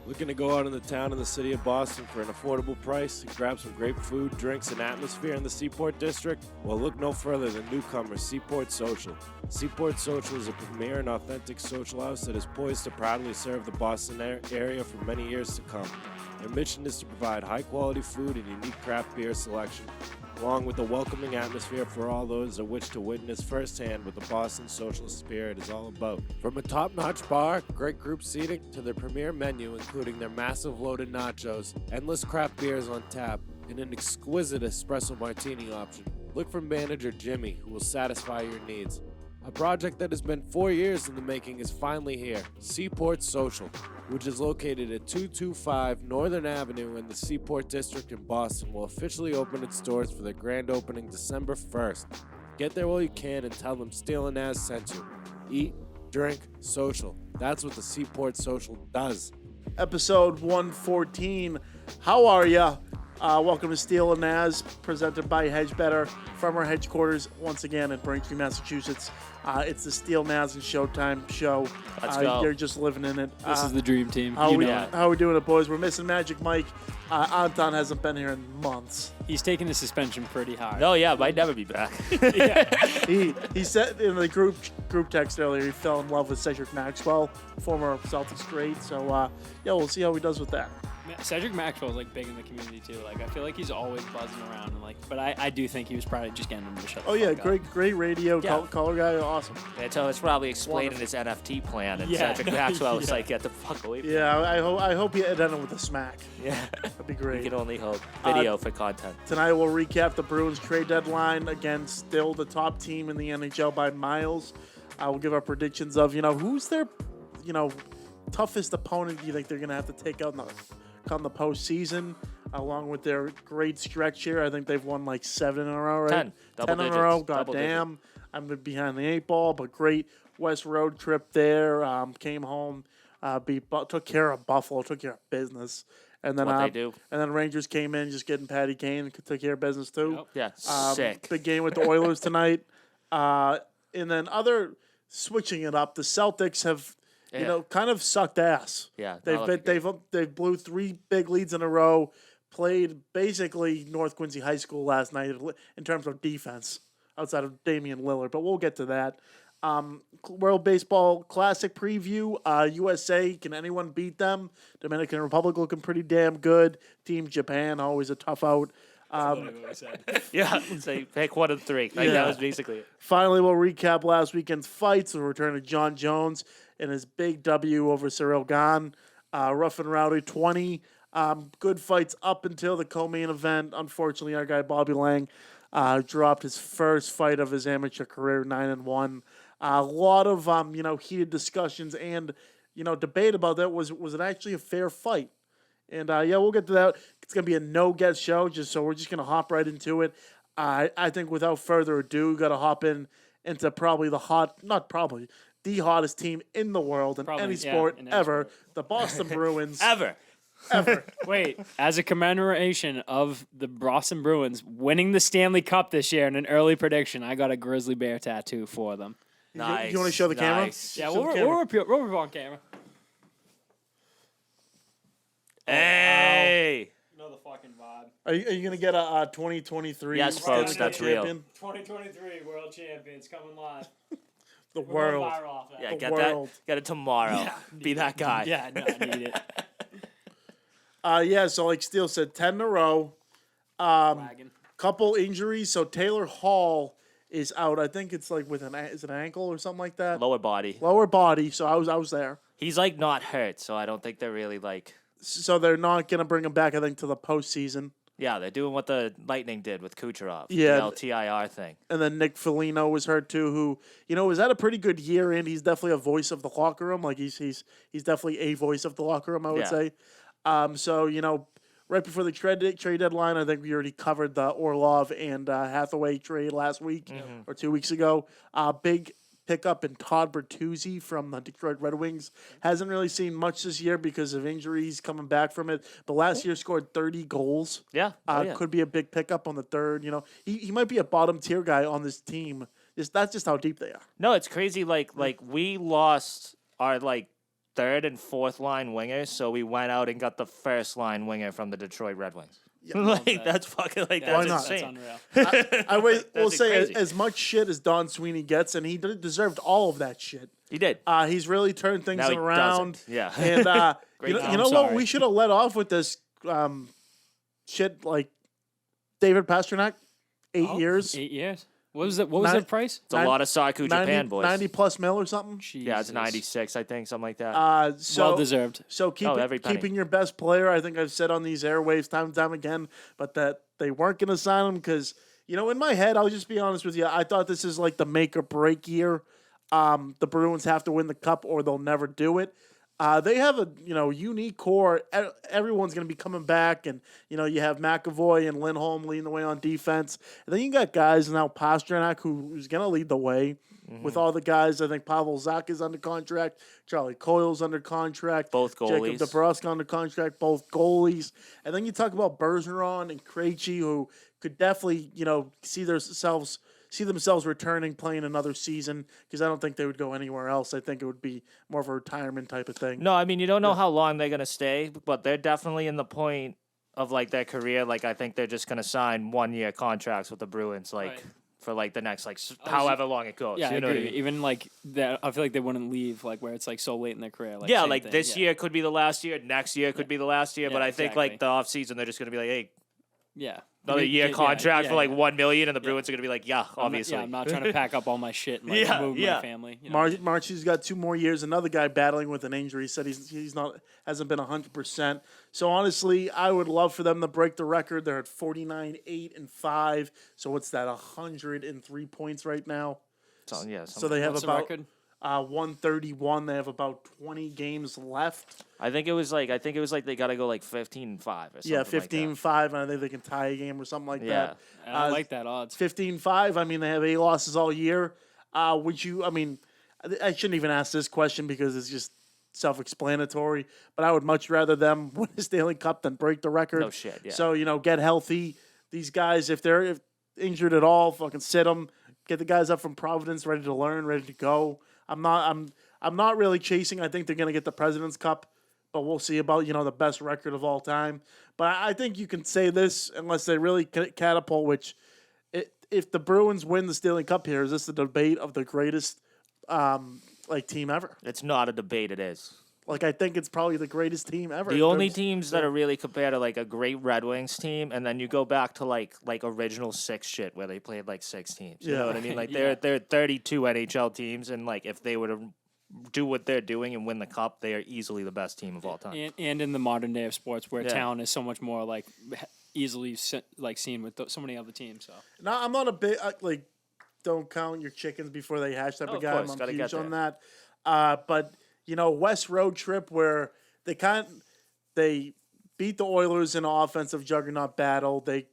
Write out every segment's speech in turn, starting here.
Looking to go out in the town in the city of Boston for an affordable price and grab some great food, drinks, and atmosphere in the Seaport District? Well, look no further than newcomer Seaport Social. Seaport Social is a premier and authentic social house that is poised to proudly serve the Boston area for many years to come. Their mission is to provide high-quality food and unique craft beer selection, along with a welcoming atmosphere for all those that wish to witness firsthand what the Boston social spirit is all about. From a top-notch bar, great group seating, to their premier menu including their massive loaded nachos, endless craft beers on tap, and an exquisite espresso martini option, look for manager Jimmy, who will satisfy your needs. A project that has been 4 years in the making is finally here, Seaport Social, which is located at 225 Northern Avenue in the Seaport District in Boston, will officially open its doors for their grand opening December 1st. Get there while you can and tell them Steele Nazz sent you. Eat, drink, social. That's what the Seaport Social does. Episode 114. How are ya? Welcome to Steele Nazz, presented by Hedge Better from our headquarters once again in Braintree, Massachusetts. It's the Steele Nazz Showtime show. Let's go. You're just living in it. This is the dream team. How are we doing it, boys? We're missing Magic Mike. Anton hasn't been here in months. He's taking the suspension pretty hard. No, yeah, might never be back. He said in the group text earlier he fell in love with Cedric Maxwell, former Celtics great. So we'll see how he does with that. Cedric Maxwell's like big in the community too. Like I feel like he's always buzzing around and but I do think he was probably just getting him to shut the fuck up. Great radio color guy, awesome. Yeah, so it's probably explaining his NFT plan, and Cedric Maxwell was like, "Get the fuck away from me." Yeah, I hope he ended with a smack. Yeah, that'd be great. We can only hope. Video for content. Tonight we'll recap the Bruins trade deadline. Again, still the top team in the NHL by miles. We'll give our predictions of who's their toughest opponent. Do you think they're gonna have to take out come the postseason, along with their great stretch here? I think they've won like 7 in a row, right? 10 in a row. God damn. I'm behind the 8 ball, but great West road trip there. Came home, took care of Buffalo, took care of business. And then they do. And then Rangers came in just getting Patty Kane and took care of business too. Yep. Yeah, sick. Big game with the Oilers tonight. And then switching it up, the Celtics have kind of sucked ass. Yeah, they've blew 3 big leads in a row. Played basically North Quincy High School last night in terms of defense, outside of Damian Lillard. But we'll get to that. World Baseball Classic preview. USA, can anyone beat them? Dominican Republic looking pretty damn good. Team Japan, always a tough out. Yeah, say pick one of the 3. That was basically it. Finally, we'll recap last weekend's fights. The return of Jon Jones and his big W over Cyril Gane. Rough N Rowdy 20. Good fights up until the co-main event. Unfortunately, our guy Bobby Laing dropped his first fight of his amateur career, 9-1. A lot of heated discussions and debate about that. Was it actually a fair fight? And we'll get to that. It's gonna be a no-guess show, we're just gonna hop right into it. I think without further ado, got to hop into probably the hottest team in the world in any sport ever, the Boston Bruins. Ever. Wait, as a commemoration of the Boston Bruins winning the Stanley Cup this year in an early prediction, I got a grizzly bear tattoo for them. Nice. You want to show the camera? Yeah, we'll rip on camera. Hey! You know the fucking vibe. Are you going to get a 2023? Yes, folks, that's real. 2023 World Champions coming live. The world. Yeah, get it tomorrow. Yeah, be that guy. Yeah, no, I need it. So like Steele said, 10 in a row. Couple injuries. So Taylor Hall is out. I think it's like with is it an ankle or something like that? Lower body. So I was there. He's like not hurt, so I don't think they're really like. So they're not gonna bring him back, I think, to the postseason. Yeah, they're doing what the Lightning did with Kucherov. Yeah, the LTIR thing. And then Nick Foligno was hurt too, who was had a pretty good year, and he's definitely a voice of the locker room. Like he's definitely a voice of the locker room, I would say. Right before the trade deadline, I think we already covered the Orlov and Hathaway trade last week or 2 weeks ago. Big pickup in Todd Bertuzzi from the Detroit Red Wings. Hasn't really seen much this year because of injuries coming back from it. But last year scored 30 goals. Yeah. Could be a big pickup on the third. He might be a bottom tier guy on this team. That's just how deep they are. No, it's crazy. Like we lost our third and fourth line wingers, so we went out and got the first line winger from the Detroit Red Wings. love like that. that's fucking like Yeah, that's not? insane. That's unreal. I will That's say crazy. as much shit as Don Sweeney gets, and he deserved all of that shit. He did. He's really turned things Now he around. doesn't. Yeah. And Great you job. know I'm what? sorry. We should have let off with this shit like David Pasternak, 8 years. 8 years. What was it? What was Nine- the price? It's a lot of Saku Japan boys. 90 plus mil or something. Yeah, it's Jesus. 96, I think, something like that. So Well deserved. So every penny. keeping your best player, I think I've said on these airwaves time and time again, but that they weren't going to sign him because, in my head, I'll just be honest with you, I thought this is like the make or break year. The Bruins have to win the cup or they'll never do it. They have a unique core. Everyone's going to be coming back, and you have McAvoy and Lindholm leading the way on defense, and then you got guys now Pasternak who's going to lead the way with all the guys. I think Pavel Zacha is under contract, Charlie Coyle's under contract, Both goalies. Jacob DeBrusk under contract, both goalies, and then you talk about Bergeron and Krejci who could definitely see themselves returning, playing another season, because I don't think they would go anywhere else. I think it would be more of a retirement type of thing. No, I mean, you don't know how long they're going to stay, but they're definitely in the point of, like, their career. Like, I think they're just going to sign 1-year contracts with the Bruins, like, Right. for, like, the next, like, however long it goes. Yeah, I you know what I agree. mean? Even like that, I feel like they wouldn't leave like where it's like so late in their career. Like, Yeah, same like, thing. this Yeah. year could be the last year. Next year could be the last year. Yeah, But I think, like, exactly. the offseason, they're just going to be like, hey, Yeah. another year Yeah, contract yeah, for, like, yeah. $1 million, and the Bruins are going to be like, yeah, obviously. I'm not trying to pack up all my shit and like Yeah, move yeah. my family. You know? Marchie's got 2 more years. Another guy battling with an injury said hasn't been 100%. So honestly, I would love for them to break the record. They're at 49-8-5. So what's that? 103 points right now. So, yeah, So they have What's the about record? 131. They have about 20 games left. I think it was like they got to go, like, 15-5 or something Yeah, like that. 15-5, and I think they can tie a game or something like Yeah. that. I like that odds. 15-5. I mean, they have 8 losses all year. Would you? I mean, I shouldn't even ask this question because it's just self-explanatory. But I would much rather them win a Stanley Cup than break the record. No shit, yeah. So get healthy. These guys, if they're injured at all, fucking sit them. Get the guys up from Providence, ready to learn, ready to go. I'm not really chasing. I think they're gonna get the President's Cup, but we'll see about the best record of all time. But I think you can say this unless they really catapult. Which, if the Bruins win the Stanley Cup here, is this the debate of the greatest team ever? It's not a debate, it is. Like, I think it's probably the greatest team ever. The only teams that are really compared to like a great Red Wings team, and then you go back to like original 6 shit where they played like 6 teams. You know what I mean? Like Yeah. they're 32 NHL teams, and like if they were to do what they're doing and win the cup, they are easily the best team of all time. And in the modern day of sports, where Yeah. talent is so much more like easily seen with so many other teams. So No, I'm not a bit don't count your chickens before they hatch type Oh, of of guy. course, I'm gotta huge get on that. But West Road Trip where they beat the Oilers in an offensive juggernaut battle. They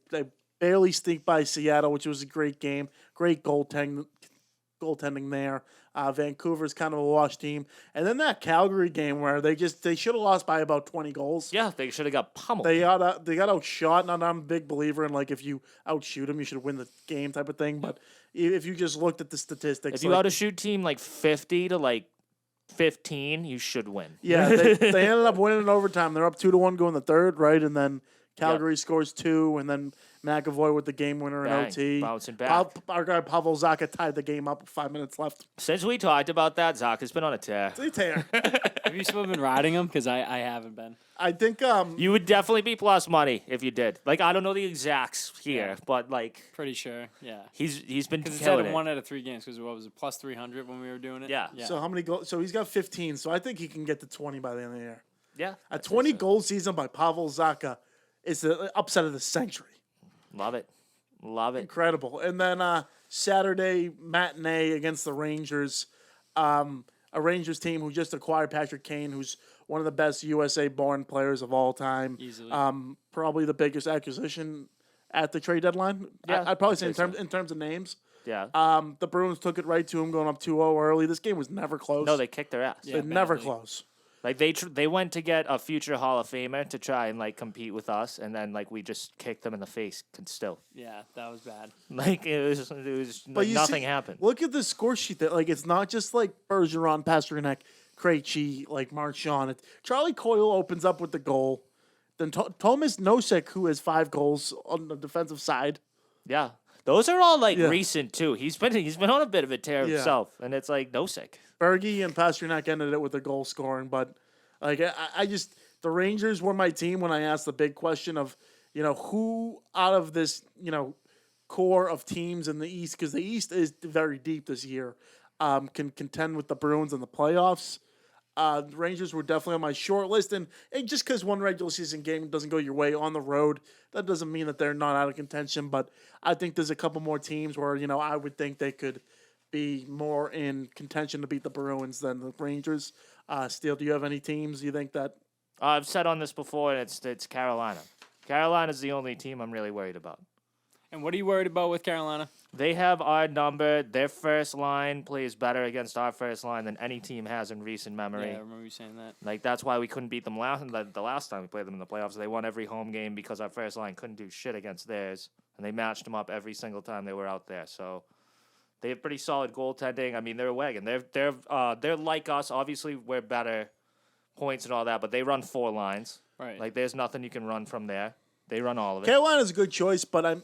barely sneaked by Seattle, which was a great game. Great goaltending there. Vancouver's kind of a wash team, and then that Calgary game where they should have lost by about 20 goals. Yeah, they should have got pummeled. They got outshot, and I'm a big believer in if you outshoot them, you should win the game type of thing. But if you just looked at the statistics, if you outshoot team like 50 to like 15, you should win. yeah, they ended up winning in overtime. They're up 2-1 going the third, right, and then Calgary scores 2, and then McAvoy with the game winner in Bang, OT. bouncing back. Our guy Pavel Zacha tied the game up with 5 minutes left. Since we talked about that, Zacha's been on a tear. They tear. have you still been riding them? Because I haven't been. I think You would definitely be plus money if you did. Like I don't know the exacts here, but like Pretty sure. Yeah. he's been Because it's killing at it. 1 out of 3 games. Because what was it, plus 300 when we were doing it? Yeah. so. How many goals? So he's got 15. So I think he can get to 20 by the end of the year. Yeah, A 20 goal season by Pavel Zacha is the upset of the century. love it. Incredible. And then Saturday matinee against the Rangers, a Rangers team who just acquired Patrick Kane, who's one of the best USA-born players of all time. Easily. Probably the biggest acquisition at the trade deadline. Yeah, I'd probably say I'd in say terms of names. Yeah. The Bruins took it right to him, going up 2-0 early. This game was never close. No, they kicked their ass. Yeah. Never badly. close. Like they went to get a future Hall of Famer to try and like compete with us, and then like we just kicked them in the face. Still, Yeah, that was bad. like it was But like, you nothing see- happened. Look at the score sheet. That it's not just like Bergeron, Pasternak, Krejci, like Marchand. Charlie Coyle opens up with the goal. Then Tomas Nosek, who has 5 goals on the defensive side. Yeah. Those are all Yeah. recent too. He's been on a bit of a tear Yeah. himself, and it's like Nosek. Berge and Pasternak ended it with the goal scoring, but like I just the Rangers were my team when I asked the big question of who out of this core of teams in the East, because the East is very deep this year, can contend with the Bruins in the playoffs. The Rangers were definitely on my short list, and just because one regular season game doesn't go your way on the road, that doesn't mean that they're not out of contention. But I think there's a couple more teams where I would think they could be more in contention to beat the Bruins than the Rangers. Steele, do you have any teams you think that? I've said on this before, and it's Carolina. Carolina's the only team I'm really worried about. And what are you worried about with Carolina? They have our number. Their first line plays better against our first line than any team has in recent memory. Yeah, I remember you saying that. Like, that's why we couldn't beat them the last time we played them in the playoffs. They won every home game because our first line couldn't do shit against theirs, and they matched them up every single time they were out there. So they have pretty solid goaltending. I mean, they're a wagon. They're like us. Obviously, we're better points and all that, but they run 4 lines. Right. Like, there's nothing you can run from there. They run all of it. Carolina's a good choice, but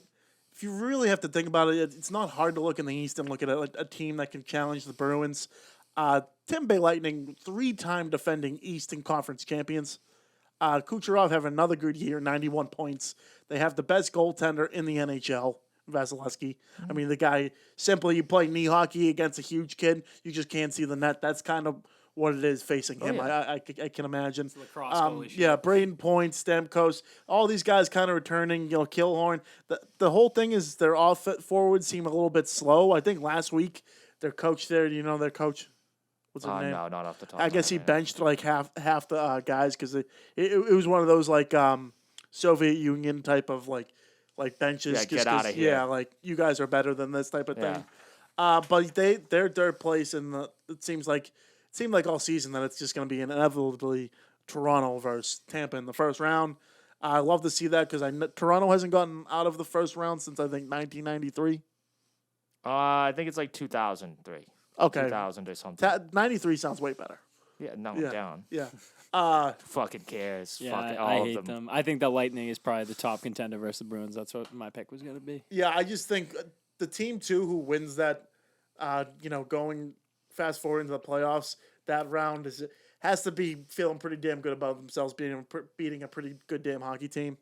if you really have to think about it, it's not hard to look in the East and look at a team that can challenge the Bruins. Tampa Bay Lightning, 3-time defending Eastern Conference champions. Kucherov have another good year, 91 points. They have the best goaltender in the NHL, Vasilevsky. I mean, the guy, simply you play knee hockey against a huge kid, you just can't see the net. That's kind of what it is facing him. Yeah. I can imagine. It's lacrosse goalie shit. Yeah, Braden Point, Stamkos, all these guys kind of returning. Killhorn. The whole thing is their forwards seem a little bit slow. I think last week their coach there. Do you know their coach? What's his name? No, not off the top. I guess he benched like half the guys because it was one of those like Soviet Union type of like benches. Yeah, get outta here. Yeah, like you guys are better than this type of thing. But they're third place, and it seemed like all season that it's just going to be inevitably Toronto versus Tampa in the first round. I love to see that because Toronto hasn't gotten out of the first round since I think 1993. I think it's like 2003. Okay, 2000 or something. 93 sounds way better. Yeah, no, Yeah. down. Yeah. Fucking cares. Yeah, Fucking I all hate of them. I think the Lightning is probably the top contender versus the Bruins. That's what my pick was going to be. Yeah, I just think the team too who wins that, going fast forward into the playoffs, that round has to be feeling pretty damn good about themselves beating a pretty good damn hockey team.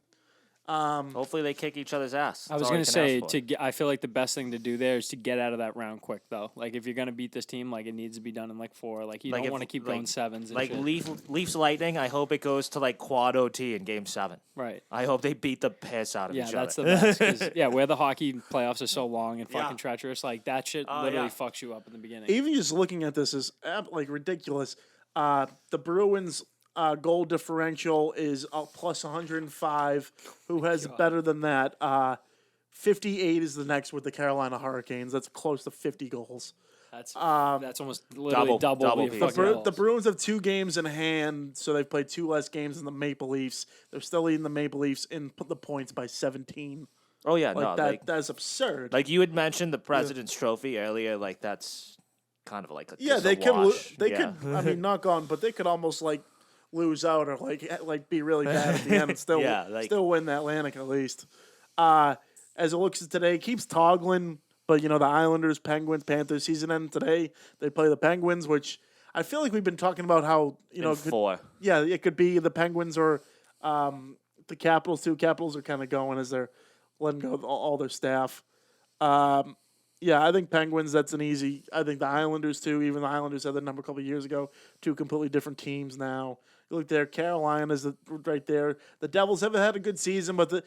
Hopefully they kick each other's ass. I was going to say I feel like the best thing to do there is to get out of that round quick though. Like if you're gonna beat this team, like it needs to be done in like 4. Like you don't want to keep going 7s. And like shit. Leafs Lightning. I hope it goes to like quad OT in Game 7. Right. I hope they beat the piss out of Yeah, each that's other. the best. 'Cause, where the hockey playoffs are so long and fucking Yeah. treacherous, like that shit literally fucks you up in the beginning. Even just looking at this is like ridiculous. The Bruins goal differential is plus 105. Who has better than that? 58 is the next with the Carolina Hurricanes. That's close to 50 goals. That's almost literally double piece. the fucking The goals. Bruins have 2 games in hand, so they've played 2 less games than the Maple Leafs. They're still leading the Maple Leafs in the points by 17. Oh yeah, Like no, that's absurd. like you had mentioned the President's Trophy earlier. Like that's kind of like a Yeah, just they a could. wash. They Yeah. could. I mean, not gone, but they could almost like lose out or like be really bad at the end and still Yeah, like- still win the Atlantic at least. As it looks today, keeps toggling. But the Islanders, Penguins, Panthers season end today. They play the Penguins, which I feel like we've been talking about how In 4. it could be the Penguins or the Capitals too. Capitals are kind of going as they're letting go of all their staff. I think Penguins, that's an easy. I think the Islanders too. Even the Islanders had the number a couple of years ago. 2 completely different teams now. You look there, Carolina's right there. The Devils haven't had a good season, but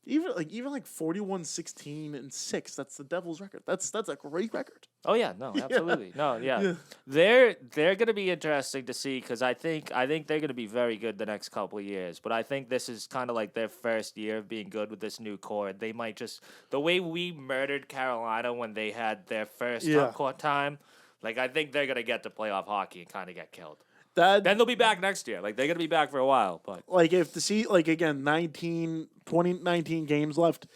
even 41-16-6. That's the Devils' record. That's a great record. Oh yeah, no, absolutely, no, yeah. They're going to be interesting to see because I think they're going to be very good the next couple of years. But I think this is kind of like their first year of being good with this new core. They might just the way we murdered Carolina when they had their first court time. Like I think they're going to get to playoff hockey and kind of get killed. Then they'll be back next year. Like they're going to be back for a while. But if again 19 games left.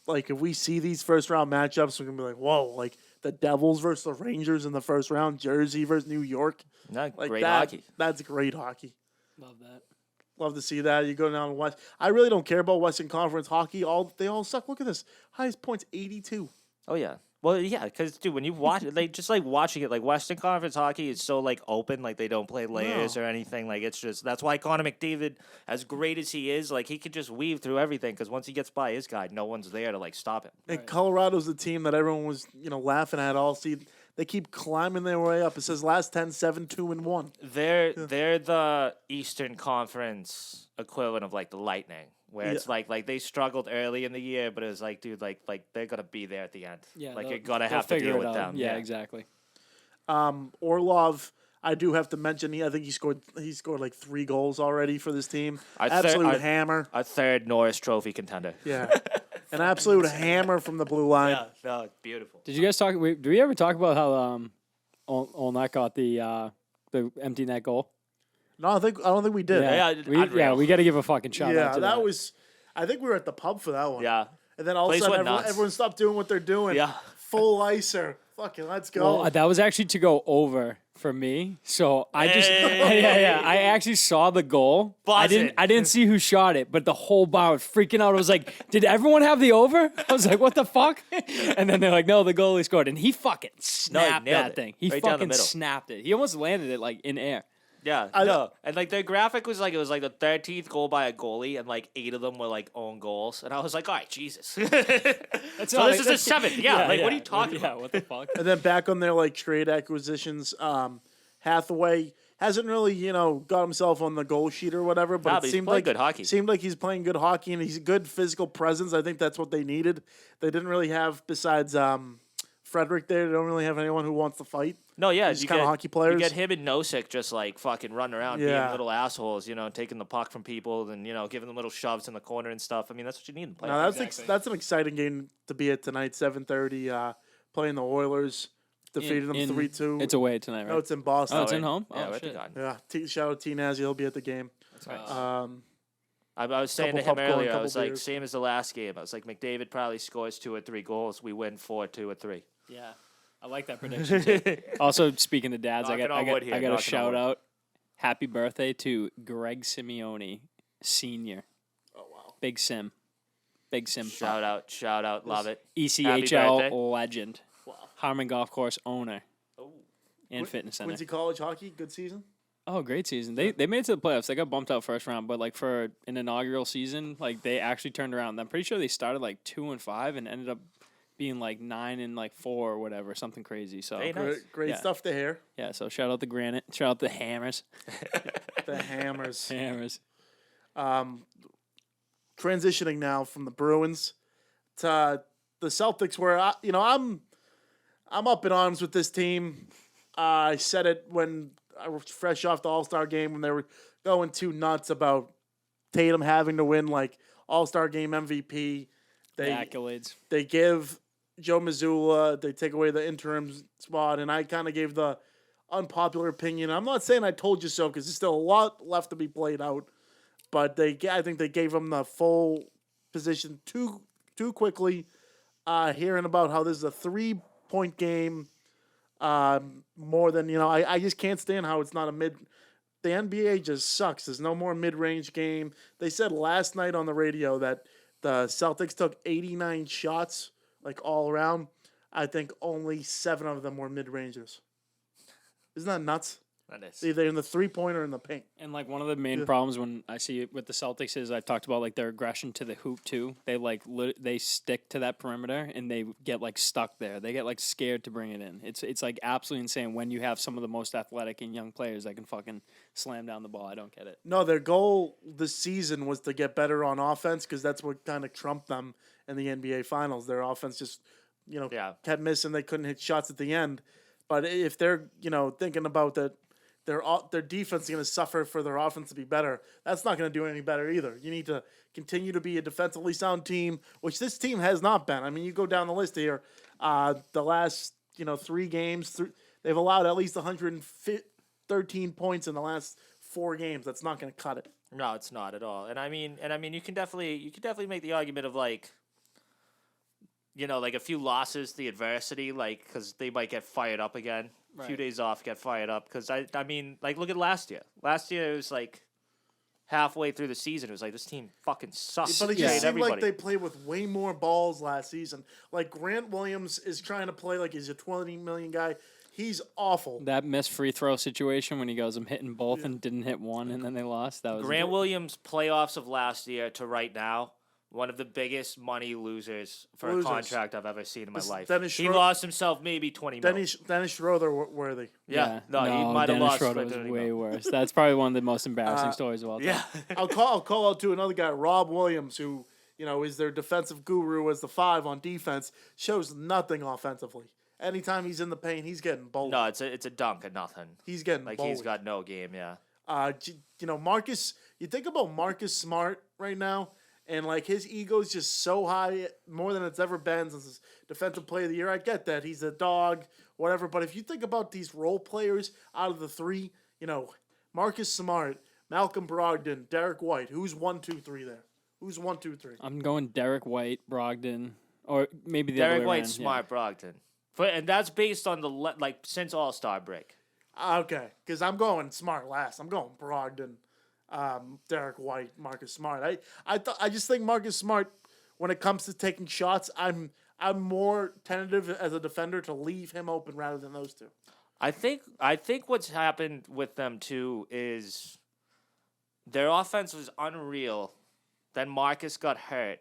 Like if we see these first round matchups, we're gonna be like, whoa! Like the Devils versus the Rangers in the first round, Jersey versus New York. Not Like great that, hockey. That's great hockey. Love that. Love to see that. You go down West. I really don't care about Western Conference hockey. They all suck. Look at this. Highest points 82. Oh yeah. Well, yeah, because dude, when you watch it, like just like watching it, like Western Conference hockey is so like open, like they don't play layers or anything. Like it's just that's why Connor McDavid, as great as he is, like he could just weave through everything. Because once he gets by his guy, no one's there to like stop him. And Colorado's the team that everyone was laughing at all season. They keep climbing their way up. It says last 10, 7, 2, and 1. They're the Eastern Conference equivalent of like the Lightning, where it's like they struggled early in the year, but it was like, dude, like they're gonna be there at the end. Yeah, like they'll- you're gonna they'll have to figure deal it with out. them. Yeah, exactly. Orlov, I do have to mention. I think he scored like 3 goals already for this team. I'd say- Absolute hammer. A third Norris Trophy contender. Yeah, an absolute hammer from the blue line. no, beautiful. Did you guys talk? Did we ever talk about how Olnak got the empty net goal? No, I don't think we did. Yeah, unreal. we got to give a fucking shout out Yeah, to that was. I think we were at the pub for that one. Yeah. And then all of a Place sudden, went nuts. everyone stopped doing what they're doing. Yeah. Full icer. Fucking let's go. Well, that was actually to go over for me. So I just Hey. yeah. I actually saw the goal. Buzzing. I didn't see who shot it, but the whole bar was freaking out. I was like, did everyone have the over? I was like, what the fuck? And then they're like, no, the goalie scored. And he fucking snapped nailed that it. thing. He Right down the fucking middle. snapped it. He almost landed it like in air. Yeah, no, and like their graphic was like it was like the 13th goal by a goalie, and like 8 of them were like own goals, and I was like, all right, Jesus. So this is a 7th, yeah. Like, what are you talking about? Yeah, what the fuck? And then back on their like trade acquisitions, Hathaway hasn't really got himself on the goal sheet or whatever, but Nah, it but he's seemed playing like good hockey. Seemed like he's playing good hockey and he's a good physical presence. I think that's what they needed. They didn't really have besides Frederick there. They don't really have anyone who wants to fight. No, yeah, These kind of hockey players. You get him and Nosek just like fucking running around being Yeah. little assholes, taking the puck from people and giving them little shoves in the corner and stuff. I mean, that's what you need in the No, playoffs. that's an exciting game to be at tonight. 7:30, playing the Oilers, defeated them 3-2. It's away tonight, right? No, it's in Boston. Oh, it's in home? Yeah, Oh, we're at the shit. Garden. Yeah, shout out T Nazz. He'll be at the game. That's right. Um, I was saying to couple him popcorn, earlier, I couple was like, beers. same as the last game. I was like, McDavid probably scores 2 or 3 goals. We win 4, 2 or 3. Yeah. I like that prediction. Too. Also, speaking of dads, I Knocking got on wood here, a knocking on shout wood. out. Happy birthday to Greg Simeone, Senior. oh wow. Big Sim. Shout out, love it. ECHL birthday. legend. Wow. Harmon Golf Course owner Oh. and fitness center. Quincy College hockey, good season. Oh, great season. They made it to the playoffs. They got bumped out first round, but like for an inaugural season, like they actually turned around. I'm pretty sure they started like 2-5 and ended up being like 9-4 or whatever, something crazy. So Hey, nice. Great Yeah. stuff to hear. yeah, so shout out the Granite, shout out the Hammers, The Hammers. Hammers. Transitioning now from the Bruins to the Celtics, where I'm up in arms with this team. I said it when I was fresh off the All-Star game when they were going too nuts about Tatum having to win like All-Star game MVP. The accolades. They give Joe Mazzulla, they take away the interim spot, and I kind of gave the unpopular opinion. I'm not saying I told you so because there's still a lot left to be played out, but I think they gave him the full position too quickly. Hearing about how this is a 3-point game, more than I just can't stand how it's not a mid. The NBA just sucks. There's no more mid-range game. They said last night on the radio that the Celtics took 89 shots, like all around. I think only 7 of them were mid-rangers. Isn't that nuts? That is. Either in the 3-point or in the paint. And like one of the main problems when I see it with the Celtics is I've talked about like their aggression to the hoop too. They like they stick to that perimeter and they get like stuck there. They get like scared to bring it in. It's like absolutely insane when you have some of the most athletic and young players that can fucking slam down the ball. I don't get it. No, their goal this season was to get better on offense because that's what kind of trumped them in the NBA Finals. Their offense just, Yeah. kept missing. They couldn't hit shots at the end. But if they're, thinking about that, their defense is going to suffer for their offense to be better. That's not going to do any better either. You need to continue to be a defensively sound team, which this team has not been. I mean, you go down the list here. The last 3 games, they've allowed at least 113 points in the last 4 games. That's not going to cut it. No, it's not at all. And I mean, you can definitely make the argument of like like a few losses, the adversity, like, because they might get fired up again. A few days off, get fired up. Because, I mean, like, look at last year. Last year, it was like halfway through the season, it was like, this team fucking sucks. But it just seemed like they played with way more balls last season. Like, Grant Williams is trying to play like he's a $20 million guy. He's awful. That missed free throw situation when he goes, I'm hitting both and didn't hit one, and then they lost. That was Grant Williams' playoffs of last year to right now, one of the biggest money losers for a contract I've ever seen in my life. He lost himself maybe $20 million. Dennis Schroeder worthy. Yeah. No, he might have lost. Schroeder was way worse. That's probably one of the most embarrassing stories of all time. Yeah. I'll call out to another guy, Rob Williams, who is their defensive guru as the 5 on defense. Shows nothing offensively. Anytime he's in the paint, he's getting bowled. No, it's a dunk at nothing. He's getting like bowled. He's got no game. Yeah. Marcus. You think about Marcus Smart right now. And, like, his ego's just so high, more than it's ever been since his Defensive Player of the Year. I get that. He's a dog, whatever. But if you think about these role players out of the 3, Marcus Smart, Malcolm Brogdon, Derek White, who's 1, 2, 3 there? Who's 1, 2, 3? I'm going Derek White, Brogdon, or maybe the Derek other way White, around. Smart, Brogdon. And that's based on since All-Star break. Okay, because I'm going Smart last. I'm going Brogdon. Derek White, Marcus Smart. I just think Marcus Smart, when it comes to taking shots, I'm more tentative as a defender to leave him open rather than those two. I think what's happened with them too is their offense was unreal. Then Marcus got hurt.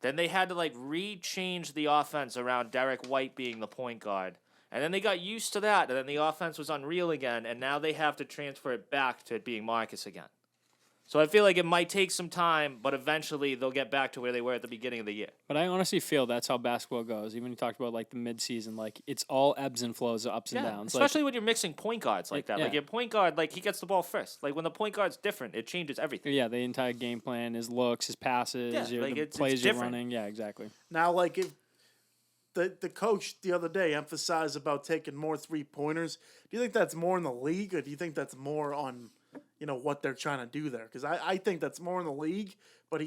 Then they had to re-change the offense around Derek White being the point guard. And then they got used to that, and then the offense was unreal again, and now they have to transfer it back to it being Marcus again. So I feel like it might take some time, but eventually they'll get back to where they were at the beginning of the year. But I honestly feel that's how basketball goes. Even you talked about the mid-season, it's all ebbs and flows, ups and downs. Especially when you're mixing point guards like that. Yeah. Like your point guard, he gets the ball first. Like when the point guard's different, it changes everything. Yeah, the entire game plan, his looks, his passes, the plays you're running. Yeah, exactly. Now, if the coach the other day emphasized about taking more 3-pointers, do you think that's more in the league, or do you think that's more on what they're trying to do there? Because I think that's more in the league, but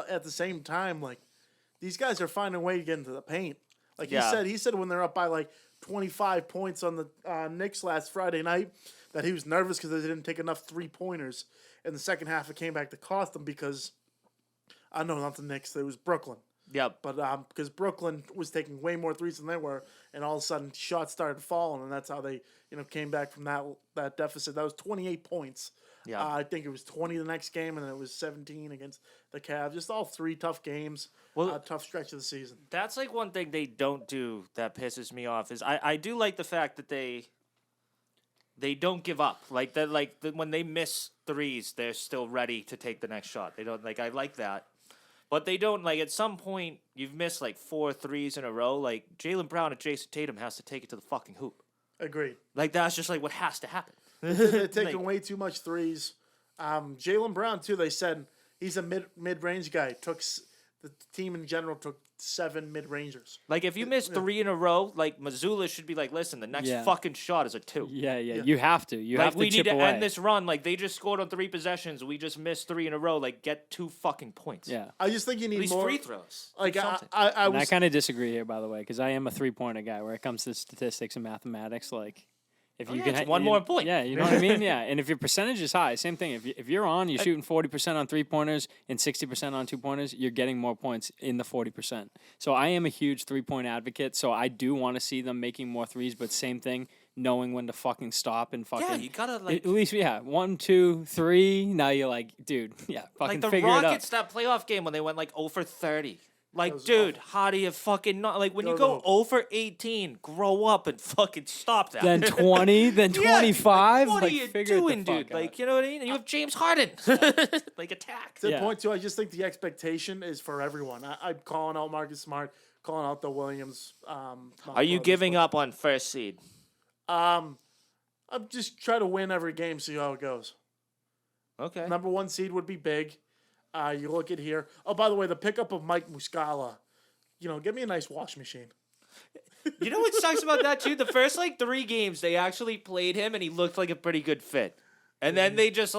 at the same time, these guys are finding a way to get into the paint. He said when they're up by 25 points on the Knicks last Friday night that he was nervous because they didn't take enough 3-pointers. In the second half, it came back to cost them because not the Knicks, it was Brooklyn. Yep. But because Brooklyn was taking way more threes than they were, and all of a sudden shots started falling, and that's how they came back from that deficit. That was 28 points. Yeah. I think it was 20 the next game, and then it was 17 against the Cavs. Just all 3 tough games. Tough stretch of the season. That's one thing they don't do that pisses me off is I do like the fact that they don't give up. When they miss threes, they're still ready to take the next shot. They don't I like that. But they don't, at some point, you've missed, 4 threes in a row. Jaylen Brown and Jason Tatum has to take it to the fucking hoop. Agreed. That's just, what has to happen. They're taking way too much threes. Jaylen Brown, too, they said he's a mid-range guy. The team in general took 7 mid-rangers. If you miss 3 in a row, Missoula should be listen, the next fucking shot is a 2. Yeah. You have to. You have to we chip need to away. end this run. They just scored on 3 possessions. We just missed 3 in a row. Get 2 fucking points. Yeah. I just think you need more free throws. I kind of disagree here, by the way, because I am a 3-pointer guy. Where it comes to statistics and mathematics, if you can one more point. Yeah, you know what I mean? Yeah, and if your percentage is high, same thing. If you're shooting 40% on 3-pointers and 60% on 2-pointers, you're getting more points in the 40%. So I am a huge 3-point advocate. So I do want to see them making more threes, but same thing, knowing when to fucking stop and fucking. Yeah, you gotta at least 1, 2, 3. Now you're dude, fucking the figure it out. Rockets that playoff game when they went 0 for 30. Dude, how do you fucking not when you go 0 for 18, grow up and fucking stop that. Then 20, then 25. What are you doing, dude? You know what I mean? And you have James Harden. Attack. To the point, too, I just think the expectation is for everyone. I'm calling out Marcus Smart, calling out the Williams. Are you giving up on first seed? I'm just trying to win every game, see how it goes. Okay. Number 1 seed would be big. You look at here. Oh, by the way, the pickup of Mike Muscala. Give me a nice wash machine. You know what sucks about that, too? The first, 3 games, they actually played him, and he looked like a pretty good fit. And then they just,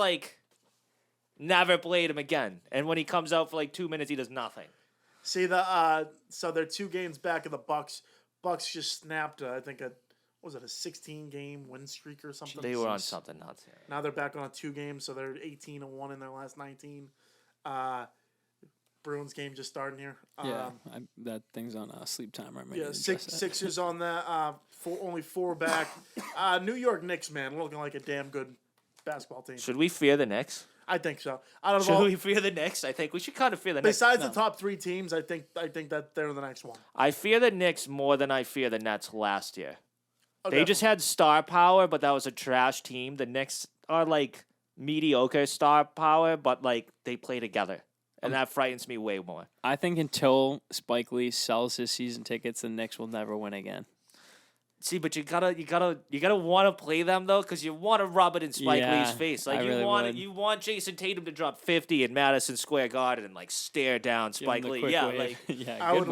never played him again. And when he comes out for, 2 minutes, he does nothing. See so they're 2 games back of the Bucks. Bucks just snapped. I think what was it, a 16-game win streak or something? They were on something nuts. Now they're back on a 2 games, so they're 18-1 in their last 19. Bruins game just starting here. That thing's on sleep time right now. Yeah, Sixers on that. Only 4 back. New York Knicks, man, looking like a damn good basketball team. Should we fear the Knicks? I think so. I don't Should know. we fear the Knicks? I think we should kind of fear the Knicks. Besides the top 3 teams, I think that they're the next one. I fear the Knicks more than I fear the Nets last year. Oh, They just had star power, but that was a trash team. The Knicks are like mediocre star power, but like they play together. And that frightens me way more. I think until Spike Lee sells his season tickets, the Knicks will never win again. See, but you gotta want to play them though, because you want to rub it in Spike Lee's face. Like you want Jason Tatum to drop 50 in Madison Square Garden and like stare down Spike Lee. Yeah, like I would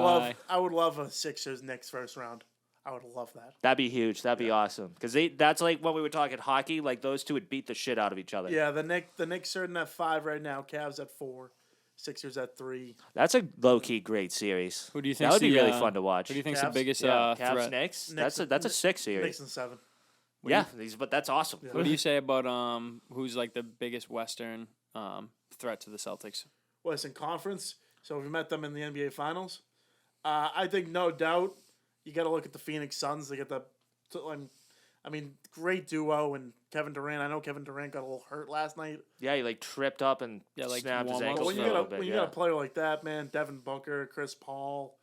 love a Sixers Knicks first round. I would love that. That'd be huge. That'd be awesome. Because that's like when we were talking hockey. Like those two would beat the shit out of each other. Yeah, the Knicks are in at 5 right now. Cavs at 4. Sixers at 3. That's a low key great series. Who do you think? That would be really fun to watch. Who do you think's Cavs? the biggest Cavs threat? Knicks. That's a 6 series. Knicks and 7. But that's awesome. Yeah. What do you say about who's like the biggest Western threat to the Celtics? Western Conference. So we met them in the NBA Finals. I think no doubt you got to look at the Phoenix Suns. They get great duo and Kevin Durant. I know Kevin Durant got a little hurt last night. Yeah, he like tripped up and snapped his ankle. When you got a player like that, man, Devin Booker, Chris Paul,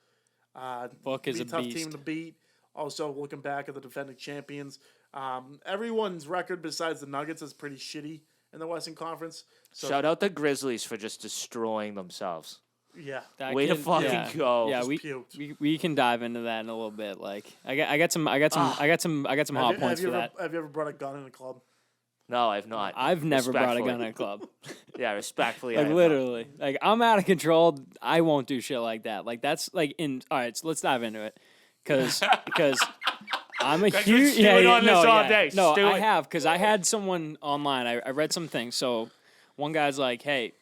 Book is a tough beast. team to beat. Also, looking back at the defending champions, everyone's record besides the Nuggets is pretty shitty in the Western Conference. So, shout out the Grizzlies for just destroying themselves. Yeah, Way to fucking go. Yeah, we can dive into that in a little bit. Like I got some hot points for that. Have you ever brought a gun in a club? No, I've not. I've never brought a gun in a club. Yeah, respectfully. Like literally, like I'm out of control. I won't do shit like that. Like that's like in. All right, so let's dive into it, because I'm a huge No, I have because I had someone online. I read some things. So one guy's like, hey,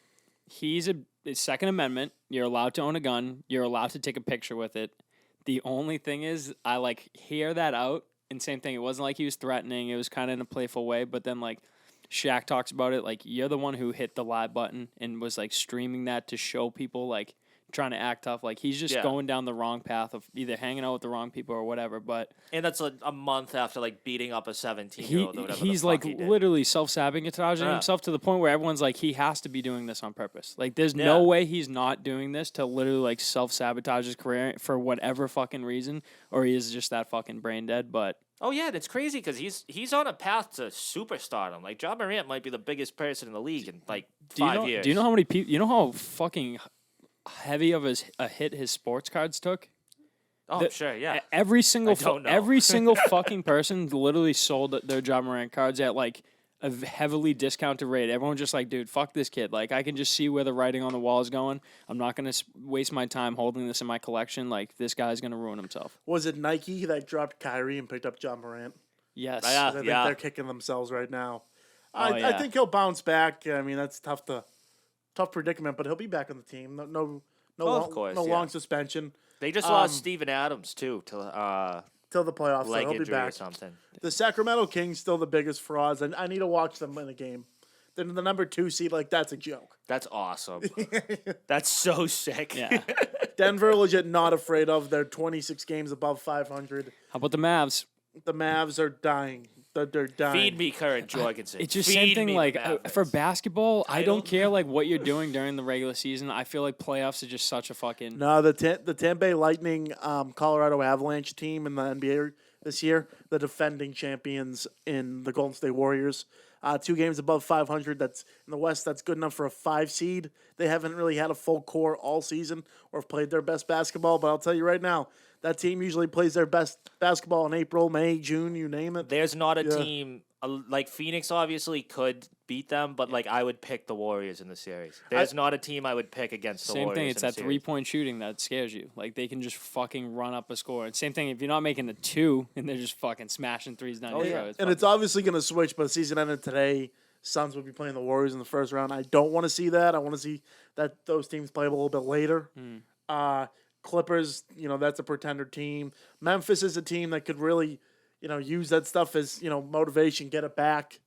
it's Second Amendment. You're allowed to own a gun. You're allowed to take a picture with it. The only thing is, I like hear that out. And same thing. It wasn't like he was threatening. It was kind of in a playful way. But then like Shaq talks about it. Like you're the one who hit the live button and was like streaming that to show people like trying to act tough. Like he's just going down the wrong path of either hanging out with the wrong people or whatever. But and that's a month after like beating up a 17-year-old or whatever. He's like literally self-sabotaging himself to the point where everyone's like, he has to be doing this on purpose. Like there's no way he's not doing this to literally like self-sabotage his career for whatever fucking reason, or he is just that fucking brain dead. But oh yeah, it's crazy because he's on a path to superstardom. Like John Morant might be the biggest person in the league in like 5 years. Do you know how many people? You know how fucking heavy of a hit his sports cards took? Oh, sure, yeah. Every single every single fucking person literally sold their John Morant cards at like a heavily discounted rate. Everyone's just like, dude, fuck this kid. Like I can just see where the writing on the wall is going. I'm not gonna waste my time holding this in my collection. Like this guy's gonna ruin himself. Was it Nike that dropped Kyrie and picked up John Morant? Yes. I think they're kicking themselves right now. I think he'll bounce back. I mean, that's tough predicament, but he'll be back on the team. No long suspension. They just lost Steven Adams too till the playoffs. So he'll be back. Or something. The Sacramento Kings still the biggest frauds, and I need to watch them in a game. They're the number 2 seed. Like that's a joke. That's awesome. That's so sick. Yeah. Denver legit not afraid of. They're 26 games above 500. How about the Mavs? The Mavs are dying. They're dying. Feed me Kurt Jorgensen. It's just same thing. Like for basketball, I don't care like what you're doing during the regular season. I feel like playoffs are just such a fucking. No, the Tampa Bay Lightning, Colorado Avalanche team in the NBA this year, the defending champions in the Golden State Warriors. 2 games above 500. That's in the West. That's good enough for a 5 seed. They haven't really had a full core all season or have played their best basketball. But I'll tell you right now, that team usually plays their best basketball in April, May, June, you name it. There's not a team like Phoenix. Obviously, could beat them, but like I would pick the Warriors in the series. There's not a team I would pick against the Warriors. Same thing. It's that series. 3-point shooting that scares you. Like they can just fucking run up a score. And same thing if you're not making the 2 and they're just fucking smashing threes down your throat. And it's obviously going to switch, but the season ended today. Suns would be playing the Warriors in the first round. I don't want to see that. I want to see that those teams play a little bit later. Clippers, that's a pretender team. Memphis is a team that could really, use that stuff as, motivation, get it back.